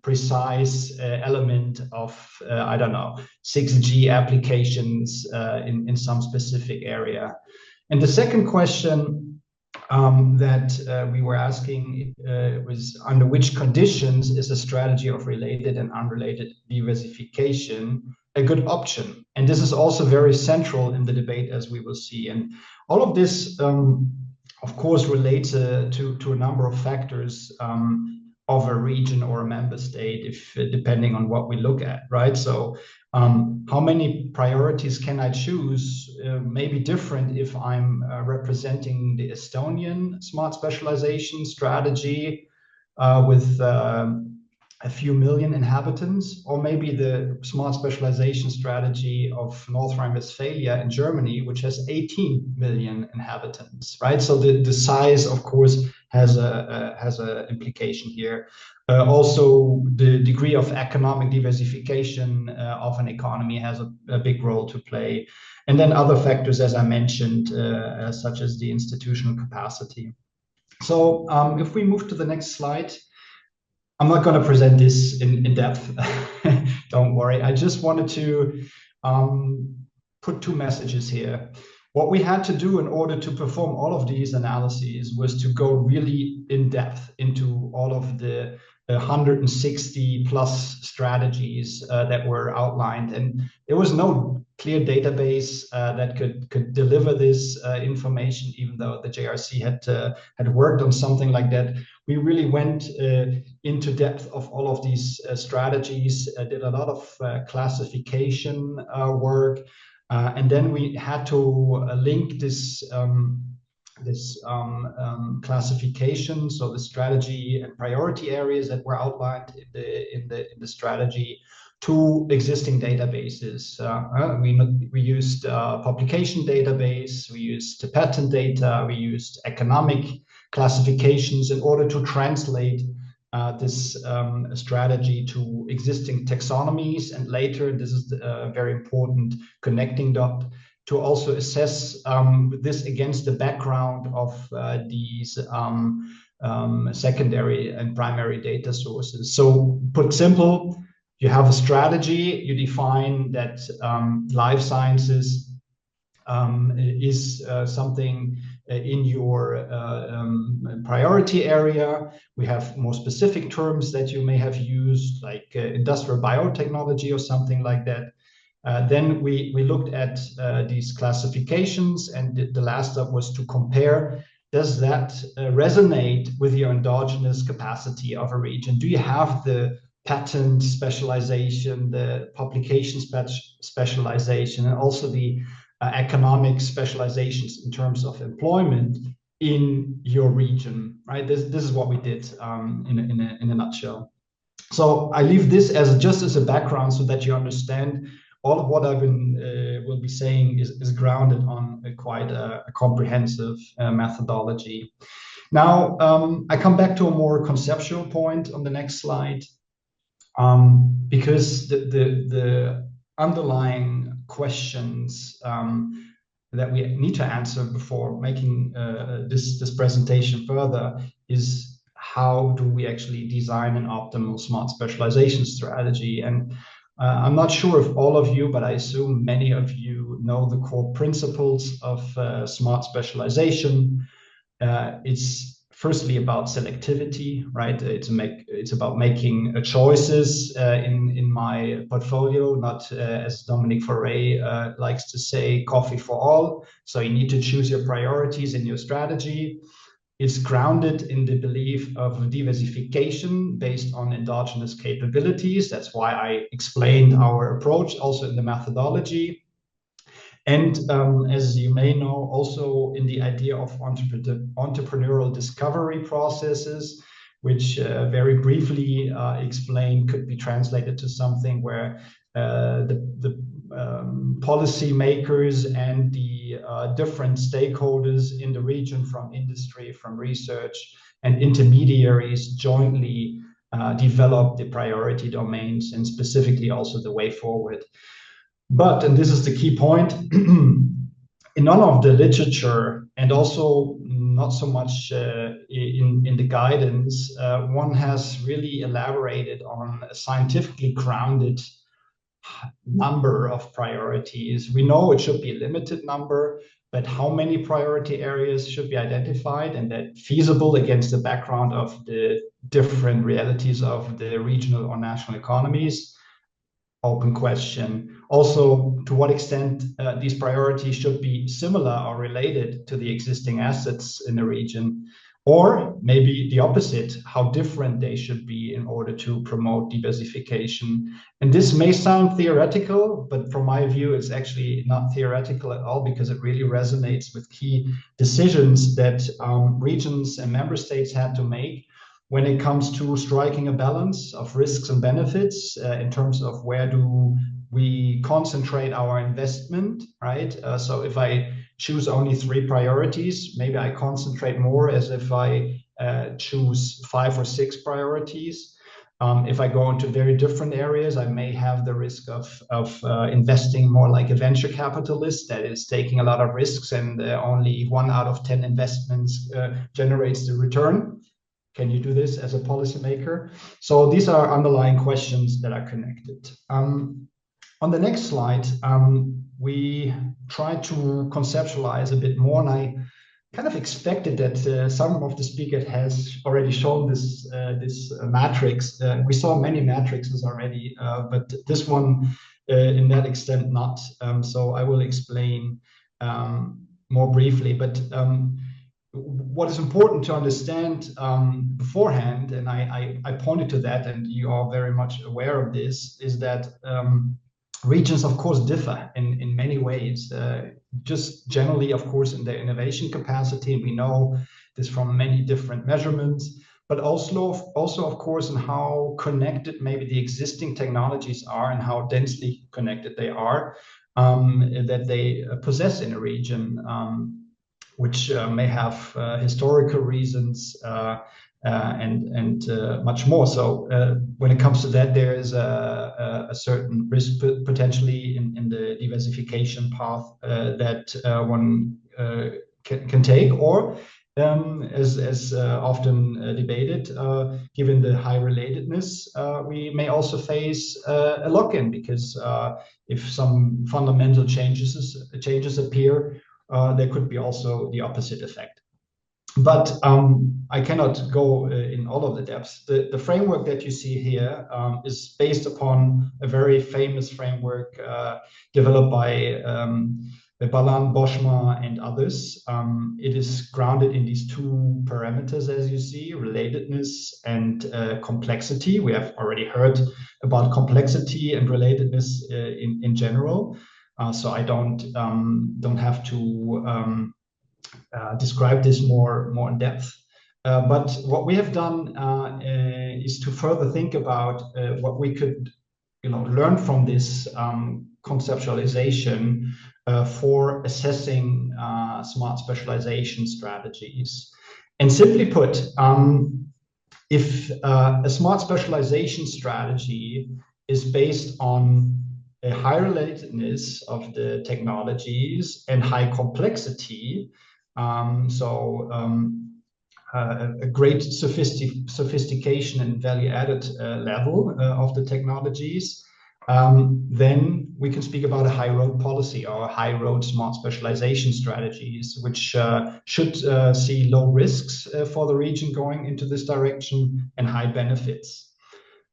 precise element of, I don't know, 6G applications in some specific area? And the second question that we were asking was, under which conditions is a strategy of related and unrelated diversification a good option? And this is also very central in the debate, as we will see. And all of this, of course, relates to a number of factors of a region or a member state, if depending on what we look at, right? So how many priorities can I choose may be different if I'm representing the Estonian smart specialization strategy with a few million inhabitants, or maybe the smart specialization strategy of North Rhine-Westphalia in Germany, which has 18 million inhabitants, right? So the size, of course, has a implication here. Also, the degree of economic diversification of an economy has a big role to play. And then other factors, as I mentioned, such as the institutional capacity. So if we move to the next slide, I'm not going to present this in depth. Don't worry. I just wanted to put two messages here. What we had to do in order to perform all of these analyses was to go really in depth into all of the 160 plus strategies that were outlined. And there was no clear database that could deliver this information, even though the JRC had worked on something like that. We really went into depth of all of these strategies, did a lot of classification work, and then we had to link this classification, so the strategy and priority areas that were outlined in the strategy, to existing databases. We used publication database, we used patent data, we used economic classifications in order to translate this strategy to existing taxonomies, and later, this is a very important connecting dot, to also assess this against the background of these secondary and primary data sources. So put simple, you have a strategy, you define that life sciences is something in your priority area. We have more specific terms that you may have used, like industrial biotechnology or something like that. Then we looked at these classifications, and the last step was to compare, does that resonate with your endogenous capacity of a region? Do you have the patent specialization, the publication specialization, and also the economic specializations in terms of employment in your region, right? This is what we did in a nutshell. So I leave this as just as a background so that you understand all of what will be saying is grounded on quite a comprehensive methodology. Now, I come back to a more conceptual point on the next slide, because the underlying questions that we need to answer before making this presentation further is, how do we actually design an optimal smart specialization strategy? And I'm not sure if all of you, but I assume many of you know the core principles of smart specialization. It's firstly about selectivity, right? It's about making choices in my portfolio, not as Dominic Foray likes to say, coffee for all. So you need to choose your priorities in your strategy. It's grounded in the belief of diversification based on endogenous capabilities. That's why I explained our approach also in the methodology. And as you may know, also in the idea of entrepreneurial discovery processes, which very briefly explained could be translated to something where the policymakers and the different stakeholders in the region, from industry, from research, and intermediaries jointly develop the priority domains and specifically also the way forward. But, and this is the key point, in none of the literature, and also not so much in the guidance, one has really elaborated on a scientifically grounded number of priorities. We know it should be a limited number, but how many priority areas should be identified and that feasible against the background of the different realities of the regional or national economies? Open question. Also, to what extent these priorities should be similar or related to the existing assets in the region, or maybe the opposite, how different they should be in order to promote diversification. And this may sound theoretical, but from my view, it's actually not theoretical at all, because it really resonates with key decisions that regions and member states had to make when it comes to striking a balance of risks and benefits in terms of where do we concentrate our investment, right? So if I choose only 3 priorities, maybe I concentrate more as if I choose 5 or 6 priorities. If I go into very different areas, I may have the risk of investing more like a venture capitalist that is taking a lot of risks, and only 1 out of 10 investments generates the return. Can you do this as a policymaker? So these are underlying questions that are connected. On the next slide, we try to conceptualize a bit more, and I kind of expected that some of the speakers has already shown this matrix. We saw many matrices already, but this one in that extent not. So I will explain more briefly, but what is important to understand beforehand, and I pointed to that, and you are very much aware of this, is that regions, of course, differ in many ways. Just generally, of course, in their innovation capacity, we know this from many different measurements, but also of course, in how connected maybe the existing technologies are and how densely connected they are, that they possess in a region. Which may have historical reasons and much more. So when it comes to that, there is a certain risk potentially in the diversification path that one can take, or as often debated, given the high relatedness, we may also face a lock-in, because if some fundamental changes appear, there could be also the opposite effect. But I cannot go in all of the depths. The framework that you see here is based upon a very famous framework developed by Balan, Boschma, and others. It is grounded in these 2 parameters, as you see, relatedness and complexity. We have already heard about complexity and relatedness in general. So I don't have to describe this more in depth. But what we have done is to further think about what we could, learn from this conceptualization for assessing smart specialization strategies. And simply put, if a smart specialization strategy is based on a high relatedness of the technologies and high complexity, a great sophistication and value-added level of the technologies, then we can speak about a high-road policy or high-road smart specialization strategies, which should see low risks for the region going into this direction and high benefits.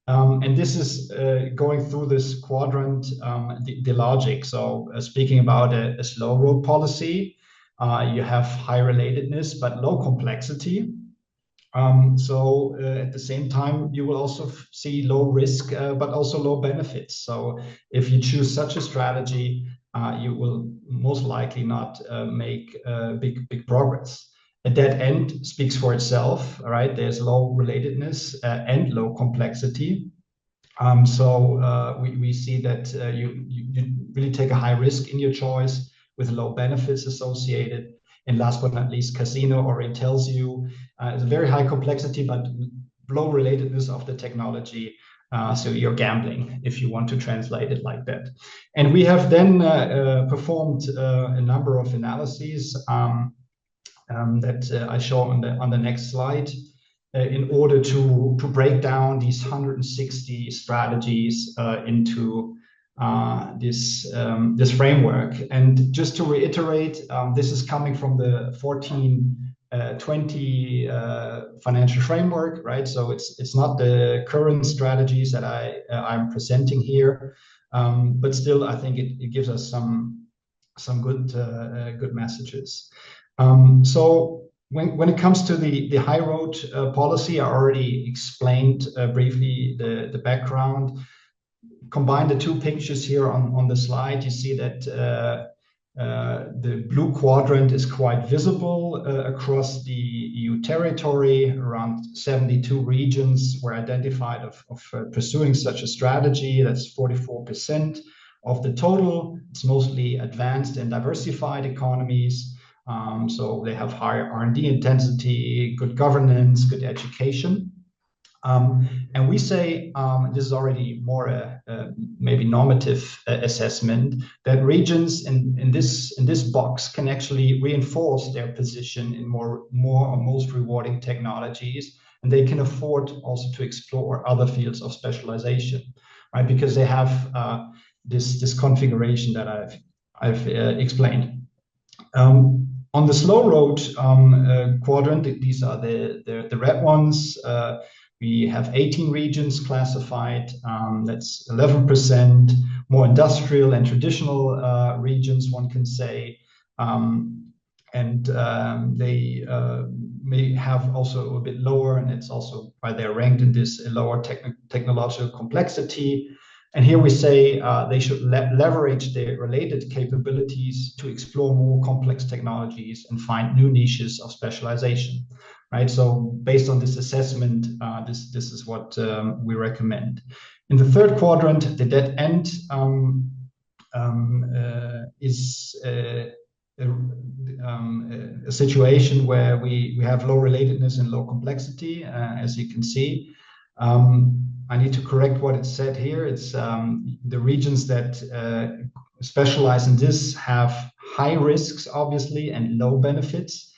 And this is going through this quadrant, the logic. So speaking about a slow road policy, you have high relatedness, but low complexity. At the same time, you will also see low risk, but also low benefits. So if you choose such a strategy, you will most likely not make big progress. A dead end speaks for itself, right? There's low relatedness and low complexity. So we see that you really take a high risk in your choice with low benefits associated. And last but not least, casino already tells you it's a very high complexity, but low relatedness of the technology. So you're gambling if you want to translate it like that. And we have then performed a number of analyses that I show on the next slide in order to break down these 160 strategies into this framework. And just to reiterate, this is coming from the 1420 financial framework, right? So it's not the current strategies that I'm presenting here, but still I think it gives us some good messages. So when it comes to the high road policy, I already explained briefly the background. Combine the two pictures here on the slide, you see that the blue quadrant is quite visible across the EU territory. Around 72 regions were identified of pursuing such a strategy. That's 44% of the total. It's mostly advanced and diversified economies. So they have higher R&D intensity, good governance, good education. And we say, this is already more a maybe normative assessment, that regions in this box can actually reinforce their position in more or most rewarding technologies, and they can afford also to explore other fields of specialization, right? Because they have this configuration that I've explained. On the slow road quadrant, these are the red ones. We have 18 regions classified. That's 11% more industrial and traditional regions, one can say. And they may have also a bit lower, and it's also why they're ranked in this lower technological complexity. And here we say they should leverage their related capabilities to explore more complex technologies and find new niches of specialization, right? So based on this assessment, this is what we recommend. In the third quadrant, the dead end is a situation where we have low relatedness and low complexity, as you can see. I need to correct what it said here. It's the regions that specialize in this have high risks, obviously, and low benefits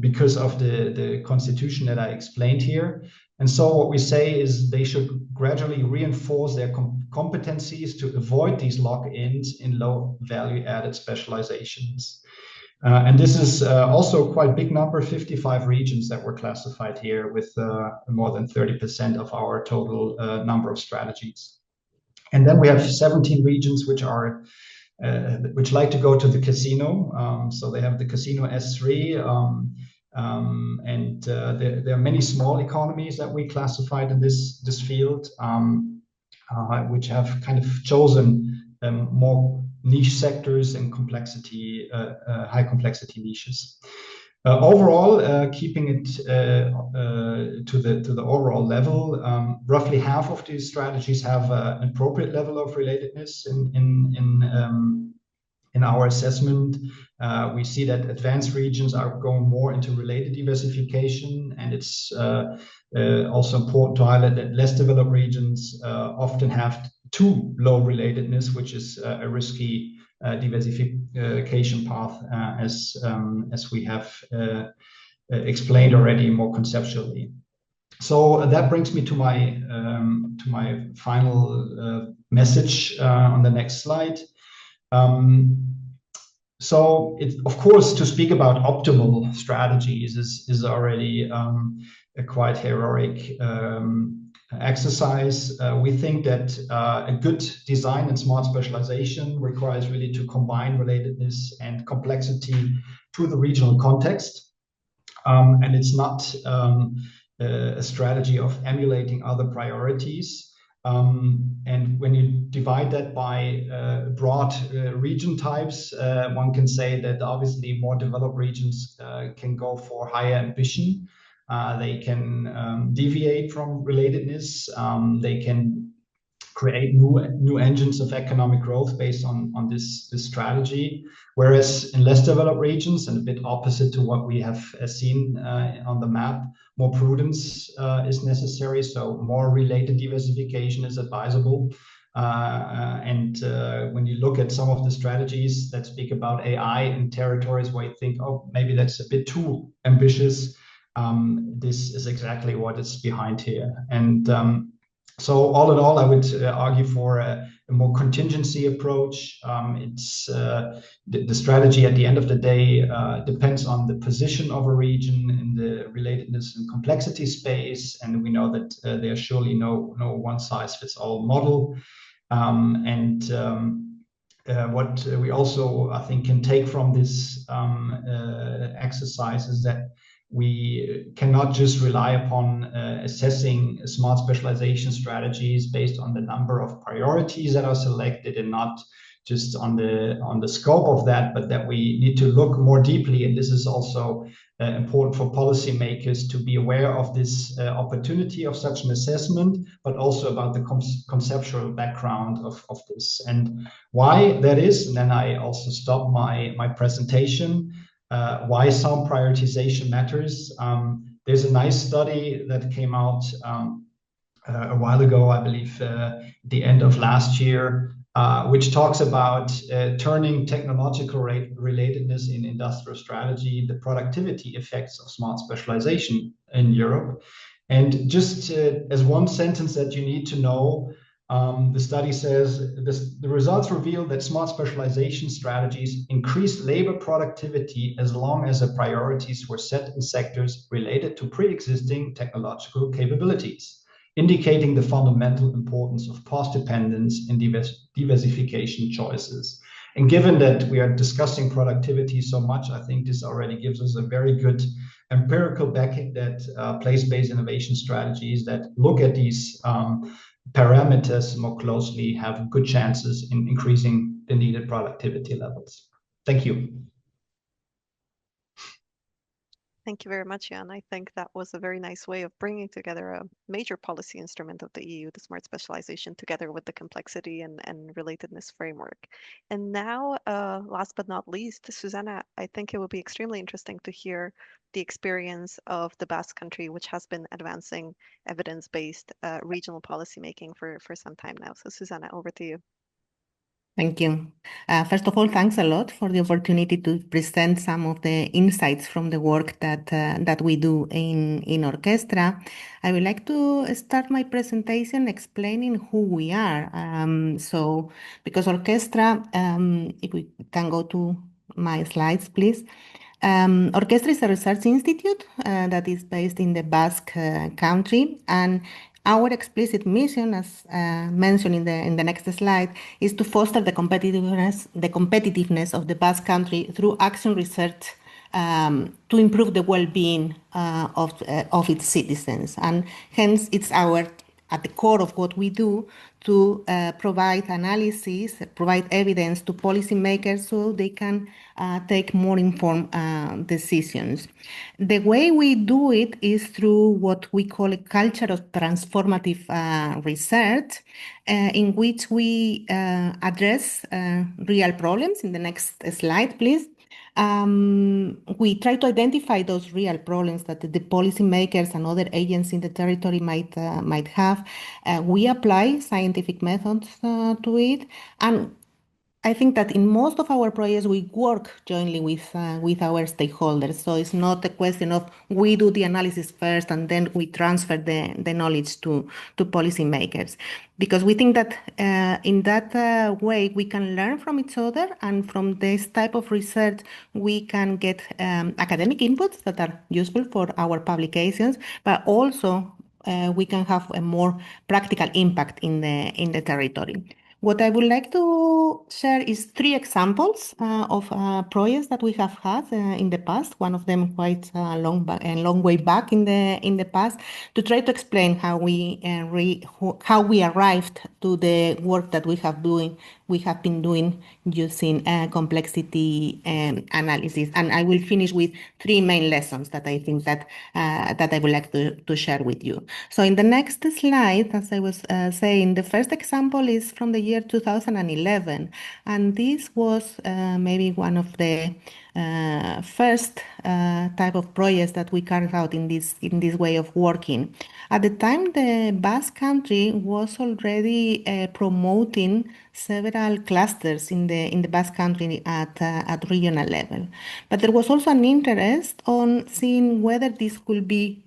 because of the constitution that I explained here. And so what we say is they should gradually reinforce their competencies to avoid these lock-ins in low value-added specializations. And this is also quite a big number, 55 regions that were classified here with more than 30% of our total number of strategies. And then we have 17 regions which like to go to the casino. So they have the casino S3, and there are many small economies that we classified in this field, which have kind of chosen more niche sectors and complexity, high complexity niches. Overall, keeping it to the overall level, roughly half of these strategies have an appropriate level of relatedness in our assessment. We see that advanced regions are going more into related diversification, and it's also important to highlight that less developed regions often have too low relatedness, which is a risky diversification path, as we have explained already more conceptually. So that brings me to my final message on the next slide. So of course, to speak about optimal strategies is already a quite heroic exercise. We think that a good design and smart specialization requires really to combine relatedness and complexity to the regional context. And it's not a strategy of emulating other priorities. And when you divide that by broad region types, one can say that obviously more developed regions can go for higher ambition. They can deviate from relatedness. They can create new engines of economic growth based on this strategy. Whereas in less developed regions, and a bit opposite to what we have seen on the map, more prudence is necessary. So more related diversification is advisable. And when you look at some of the strategies that speak about AI in territories where you think, oh, maybe that's a bit too ambitious, this is exactly what is behind here. And so all in all, I would argue for a more contingency approach. It's the strategy at the end of the day depends on the position of a region in the relatedness and complexity space, and we know that there's surely no one size fits all model. What we also, I think, can take from this exercise is that we cannot just rely upon assessing smart specialization strategies based on the number of priorities that are selected and not just on the scope of that, but that we need to look more deeply. And this is also important for policymakers to be aware of this opportunity of such an assessment, but also about the conceptual background of this and why that is. And then I also stop my presentation. Why some prioritization matters. There's a nice study that came out a while ago, I believe, the end of last year, which talks about turning technological relatedness in industrial strategy, the productivity effects of smart specialization in Europe. And just as one sentence that you need to know, the study says the results reveal that smart specialization strategies increase labor productivity as long as the priorities were set in sectors related to pre-existing technological capabilities, indicating the fundamental importance of cost dependence in diversification choices. And given that we are discussing productivity so much, I think this already gives us a very good empirical backing that place-based innovation strategies that look at these parameters more closely have good chances in increasing the needed productivity levels. Thank you. Thank you very much, Jan. I think that was a very nice way of bringing together a major policy instrument of the EU, the smart specialization, together with the complexity and relatedness framework. And now, last but not least, Susanna, I think it would be extremely interesting to hear the experience of the Basque Country, which has been advancing evidence-based regional policymaking for some time now. So Susanna, over to you. Thank you. First of all, thanks a lot for the opportunity to present some of the insights from the work that we do in Orchestra. I would like to start my presentation explaining who we are. So, because Orchestra, if we can go to my slides, please. Orchestra is a research institute that is based in the Basque country, and our explicit mission, as mentioned in the next slide, is to foster the competitiveness of the Basque country through action research to improve the well-being of its citizens. And hence, it's at the core of what we do to provide analysis, provide evidence to policymakers so they can take more informed decisions. The way we do it is through what we call a culture of transformative research, in which we address real problems. In the next slide, please. We try to identify those real problems that the policymakers and other agents in the territory might have. We apply scientific methods to it, and I think that in most of our projects we work jointly with our stakeholders. So it's not a question of we do the analysis first and then we transfer the knowledge to policymakers, because we think that in that way we can learn from each other, and from this type of research we can get academic inputs that are useful for our publications, but also we can have a more practical impact in the territory. What I would like to share is 3 examples of projects that we have had in the past. One of them quite long way back in the past, to try to explain how we arrived to the work that we have been doing using complexity analysis. And I will finish with 3 main lessons that I think that I would like to share with you. So in the next slide, as I was saying, the first example is from the year 2011, and this was maybe one of the first type of projects that we carried out in this way of working. At the time, the Basque Country was already promoting several clusters in the Basque Country at regional level, but there was also an interest on seeing whether this could be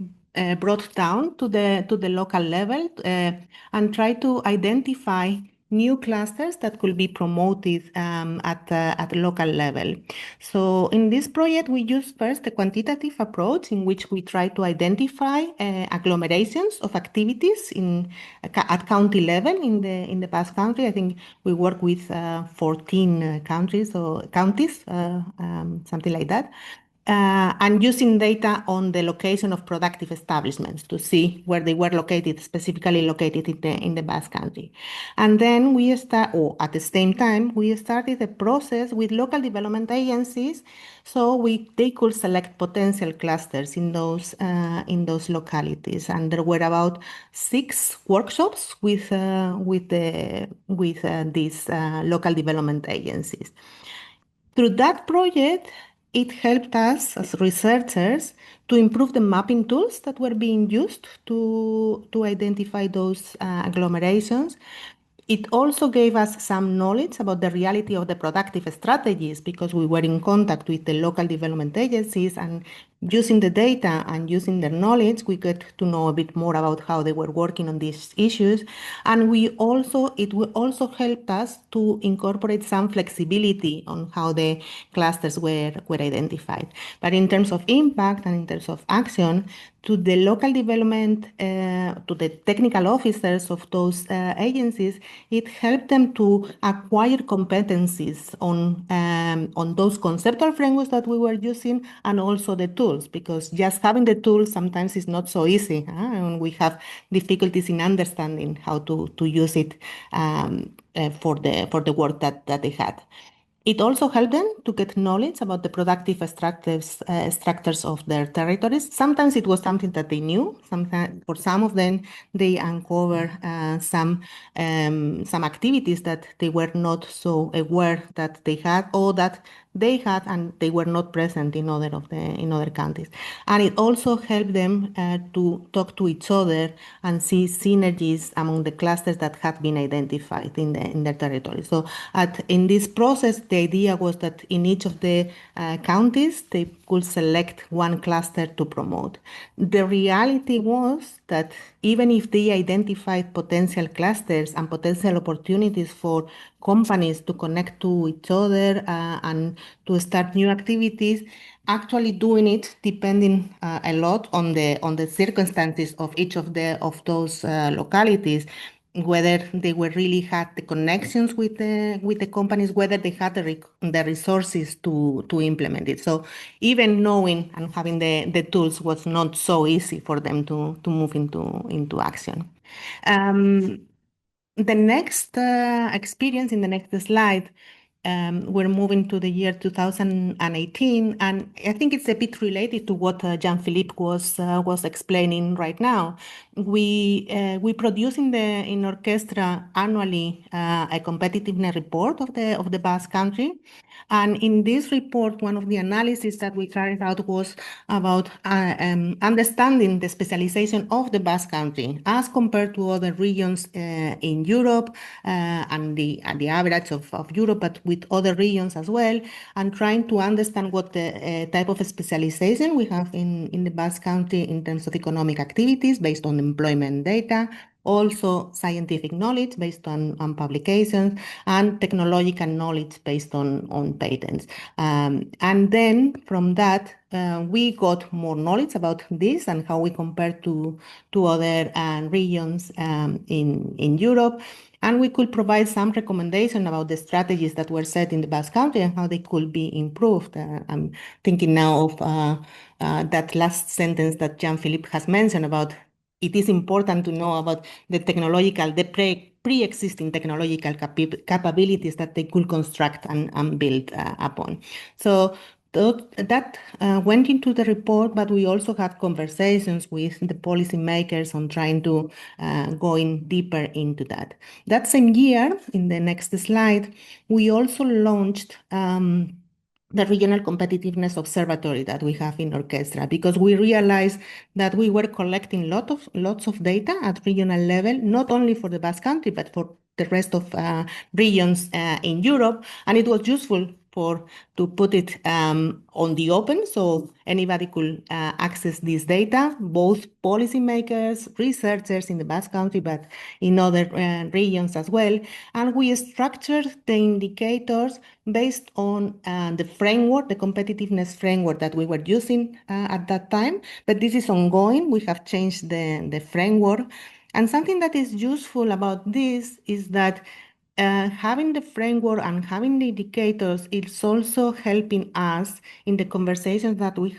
brought down to the local level and try to identify new clusters that could be promoted at local level. So in this project, we use first a quantitative approach in which we try to identify agglomerations of activities at county level in the Basque Country. I think we work with 14 countries or counties, something like that. And using data on the location of productive establishments to see where they were located, specifically located in the Basque Country. And then at the same time, we started a process with local development agencies, so they could select potential clusters in those localities. And there were about 6 workshops with these local development agencies. Through that project, it helped us as researchers to improve the mapping tools that were being used to identify those agglomerations. It also gave us some knowledge about the reality of the productive strategies because we were in contact with the local development agencies, and using the data and using their knowledge, we get to know a bit more about how they were working on these issues. And it will also help us to incorporate some flexibility on how the clusters were identified. But in terms of impact and in terms of action, to the local development, to the technical officers of those agencies, it helped them to acquire competencies on those conceptual frameworks that we were using and also the tools, because just having the tools sometimes is not so easy, and we have difficulties in understanding how to use it for the work that they had. It also helped them to get knowledge about the productive structures of their territories. Sometimes it was something that they knew. Sometimes, for some of them, they uncover some activities that they were not so aware that they had, or that they had and they were not present in other countries. And it also helped them to talk to each other and see synergies among the clusters that had been identified in their territory. So in this process, the idea was that in each of the counties, they could select one cluster to promote. The reality was that even if they identified potential clusters and potential opportunities for companies to connect to each other and to start new activities, actually doing it depending a lot on the circumstances of each of those localities, whether they really had the connections with the companies, whether they had the resources to implement it. So even knowing and having the tools was not so easy for them to move into action. The next experience in the next slide, we're moving to the year 2018, and I think it's a bit related to what Jean-Philippe was explaining right now. We produce in Orchestra annually a competitiveness report of the Basque Country. And in this report, one of the analyses that we carried out was about understanding the specialization of the Basque Country as compared to other regions in Europe and the average of Europe, but with other regions as well, and trying to understand what the type of specialization we have in the Basque Country in terms of economic activities based on employment data, also scientific knowledge based on publications, and technological knowledge based on patents. And then from that, we got more knowledge about this and how we compare to other regions in Europe. And we could provide some recommendation about the strategies that were set in the Basque Country and how they could be improved. I'm thinking now of that last sentence that Jean-Philippe has mentioned about it is important to know about the pre-existing technological capabilities that they could construct and build upon. So that went into the report, but we also had conversations with the policymakers on trying to go in deeper into that. That same year, in the next slide, we also launched the Regional Competitiveness Observatory that we have in Orchestra, because we realized that we were collecting lots of data at regional level, not only for the Basque Country, but for the rest of regions in Europe, and it was useful to put it on the open so anybody could access this data, both policymakers, researchers in the Basque Country, but in other regions as well. And we structured the indicators based on the framework, the competitiveness framework that we were using at that time. But this is ongoing. We have changed the framework. And something that is useful about this is that having the framework and having the indicators is also helping us in the conversations that we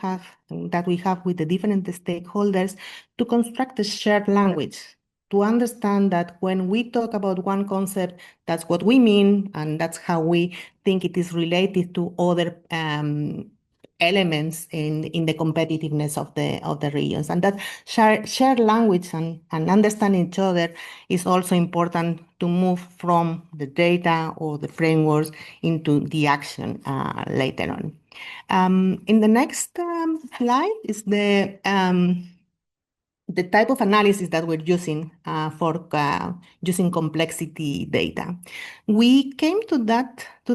have with the different stakeholders to construct a shared language, to understand that when we talk about one concept, that's what we mean, and that's how we think it is related to other elements in the competitiveness of the regions. And that shared language and understanding each other is also important to move from the data or the frameworks into the action later on. In the next slide is the type of analysis that we're using for using complexity data. We came to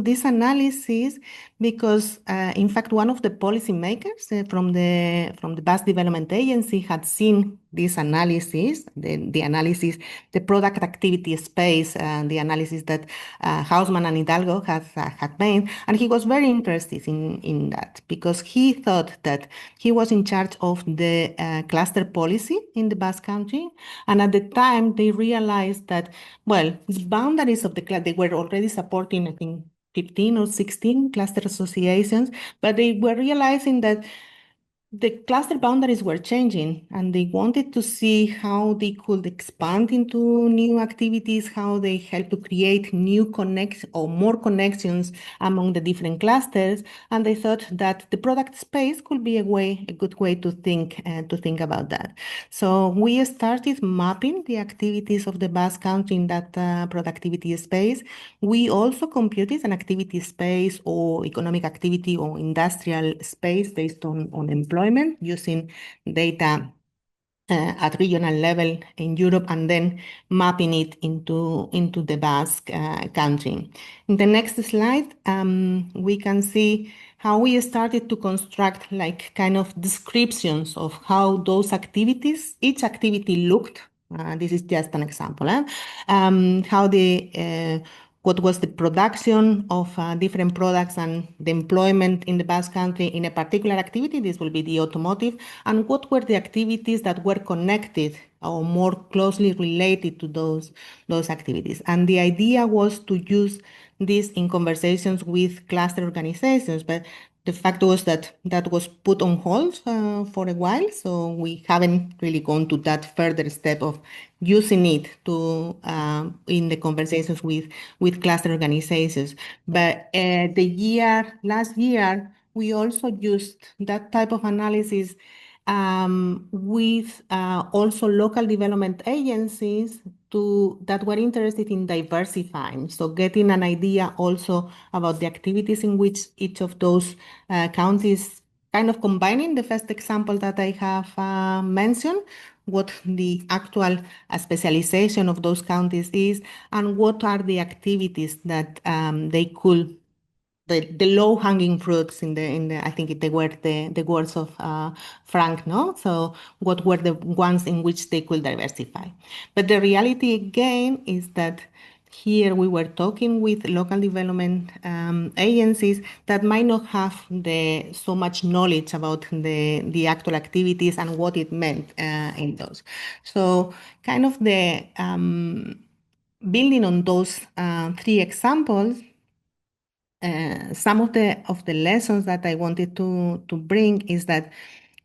this analysis because, in fact, one of the policymakers from the Basque Development Agency had seen this analysis, the product activity space, the analysis that Hausmann and Hidalgo had made, and he was very interested in that because he thought that he was in charge of the cluster policy in the Basque Country, and at the time they realized that, well, the boundaries of the cluster, they were already supporting, I think, 15 or 16 cluster associations, but they were realizing that the cluster boundaries were changing and they wanted to see how they could expand into new activities, how they help to create new connections or more connections among the different clusters. And they thought that the product space could be a good way to think about that. So we started mapping the activities of the Basque Country in that productivity space. We also computed an activity space or economic activity or industrial space based on employment using data at regional level in Europe and then mapping it into the Basque Country. In the next slide, we can see how we started to construct like kind of descriptions of how those activities, each activity looked. This is just an example. How what was the production of different products and the employment in the Basque Country in a particular activity. This will be the automotive. And what were the activities that were connected or more closely related to those activities. And the idea was to use this in conversations with cluster organizations, but the fact was that was put on hold for a while, so we haven't really gone to that further step of using it to in the conversations with cluster organizations. But last year, we also used that type of analysis with also local development agencies that were interested in diversifying. So getting an idea also about the activities in which each of those counties, kind of combining the first example that I have mentioned, what the actual specialization of those counties is, and what are the activities that they could the low hanging fruits in the I think they were the words of Frank, no? So what were the ones in which they could diversify? But the reality again is that here we were talking with local development agencies that might not have so much knowledge about the actual activities and what it meant in those. So kind of the building on those three examples, some of the lessons that I wanted to bring is that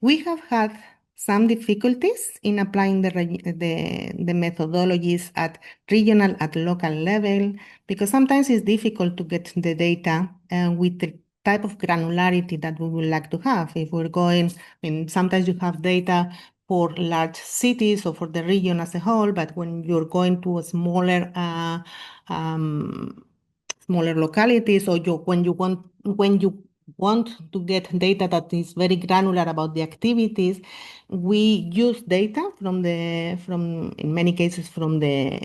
we have had some difficulties in applying the methodologies at regional, at local level, because sometimes it's difficult to get the data with the type of granularity that we would like to have. If we're going, I mean, sometimes you have data for large cities or for the region as a whole, but when you're going to a smaller localities, or when you want to get data that is very granular about the activities, we use data from in many cases from the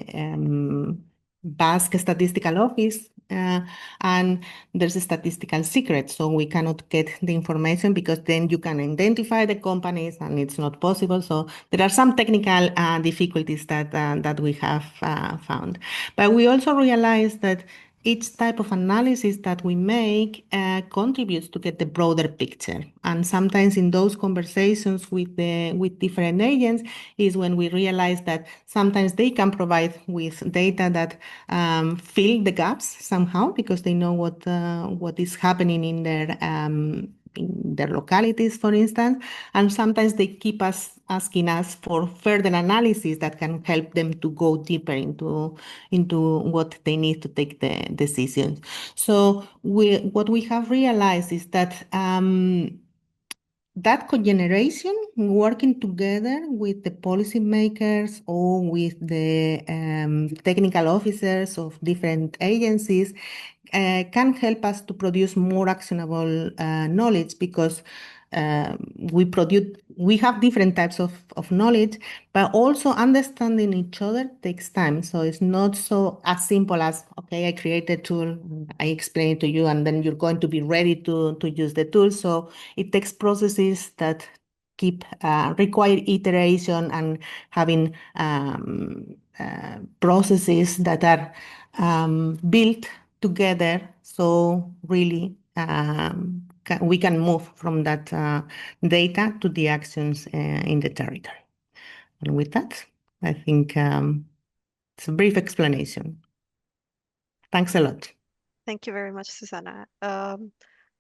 Basque Statistical Office, and there's a statistical secret, so we cannot get the information because then you can identify the companies and it's not possible. So there are some technical difficulties that we have found. But we also realize that each type of analysis that we make contributes to get the broader picture. And sometimes in those conversations with different agents is when we realize that sometimes they can provide with data that fill the gaps somehow because they know what is happening in their localities, for instance, and sometimes they keep asking us for further analysis that can help them to go deeper into what they need to take the decisions. So what we have realized is that that cogeneration, working together with the policymakers or with the technical officers of different agencies, can help us to produce more actionable knowledge because we have different types of knowledge, but also understanding each other takes time. So it's not so as simple as, okay, I create a tool, I explain it to you, and then you're going to be ready to use the tool. So it takes processes that require iteration and having processes that are built together. So really, we can move from that data to the actions in the territory. And with that, I think it's a brief explanation. Thanks a lot. Thank you very much, Susanna.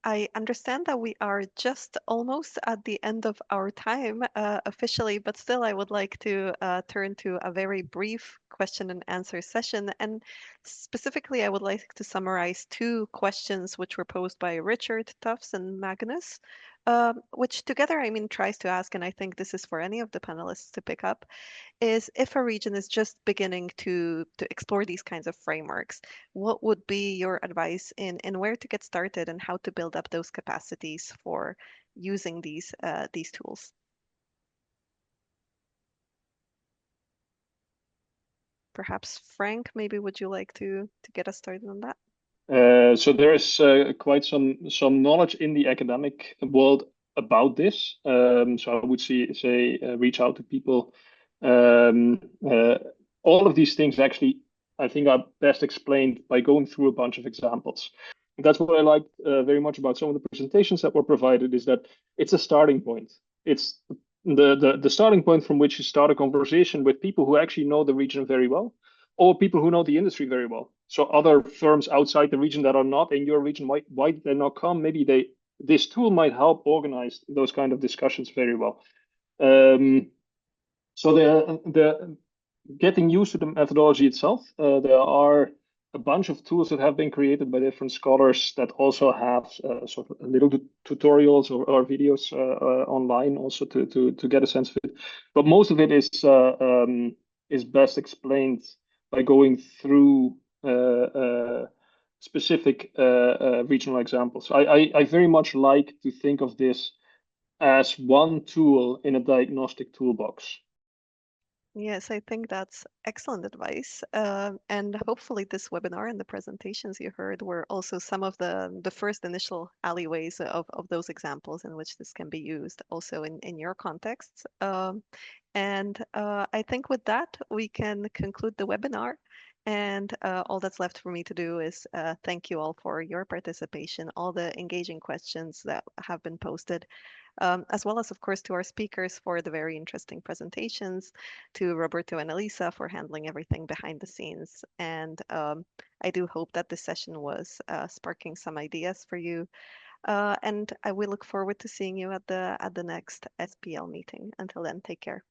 I understand that we are just almost at the end of our time officially, but still I would like to turn to a very brief question and answer session. And specifically, I would like to summarize two questions which were posed by Richard, Tufts, and Magnus, which together, I mean, tries to ask, and I think this is for any of the panelists to pick up, is if a region is just beginning to explore these kinds of frameworks, what would be your advice in where to get started and how to build up those capacities for using these tools? Perhaps Frank, maybe would you like to get us started on that? So there is quite some knowledge in the academic world about this. So I would say reach out to people. All of these things actually, I think, are best explained by going through a bunch of examples. That's what I liked very much about some of the presentations that were provided, is that it's a starting point. It's the starting point from which you start a conversation with people who actually know the region very well, or people who know the industry very well. So other firms outside the region that are not in your region, why did they not come? Maybe this tool might help organize those kind of discussions very well. So the getting used to the methodology itself, there are a bunch of tools that have been created by different scholars that also have sort of little tutorials or videos online also to get a sense of it. But most of it is best explained by going through specific regional examples. I very much like to think of this as one tool in a diagnostic toolbox. Yes, I think that's excellent advice. And hopefully this webinar and the presentations you heard were also some of the first initial alleyways of those examples in which this can be used also in your contexts. And I think with that, we can conclude the webinar. And all that's left for me to do is thank you all for your participation, all the engaging questions that have been posted, as well as, of course, to our speakers for the very interesting presentations, to Roberto and Elisa for handling everything behind the scenes. And I do hope that this session was sparking some ideas for you. And I will look forward to seeing you at the next SPL meeting. Until then, take care.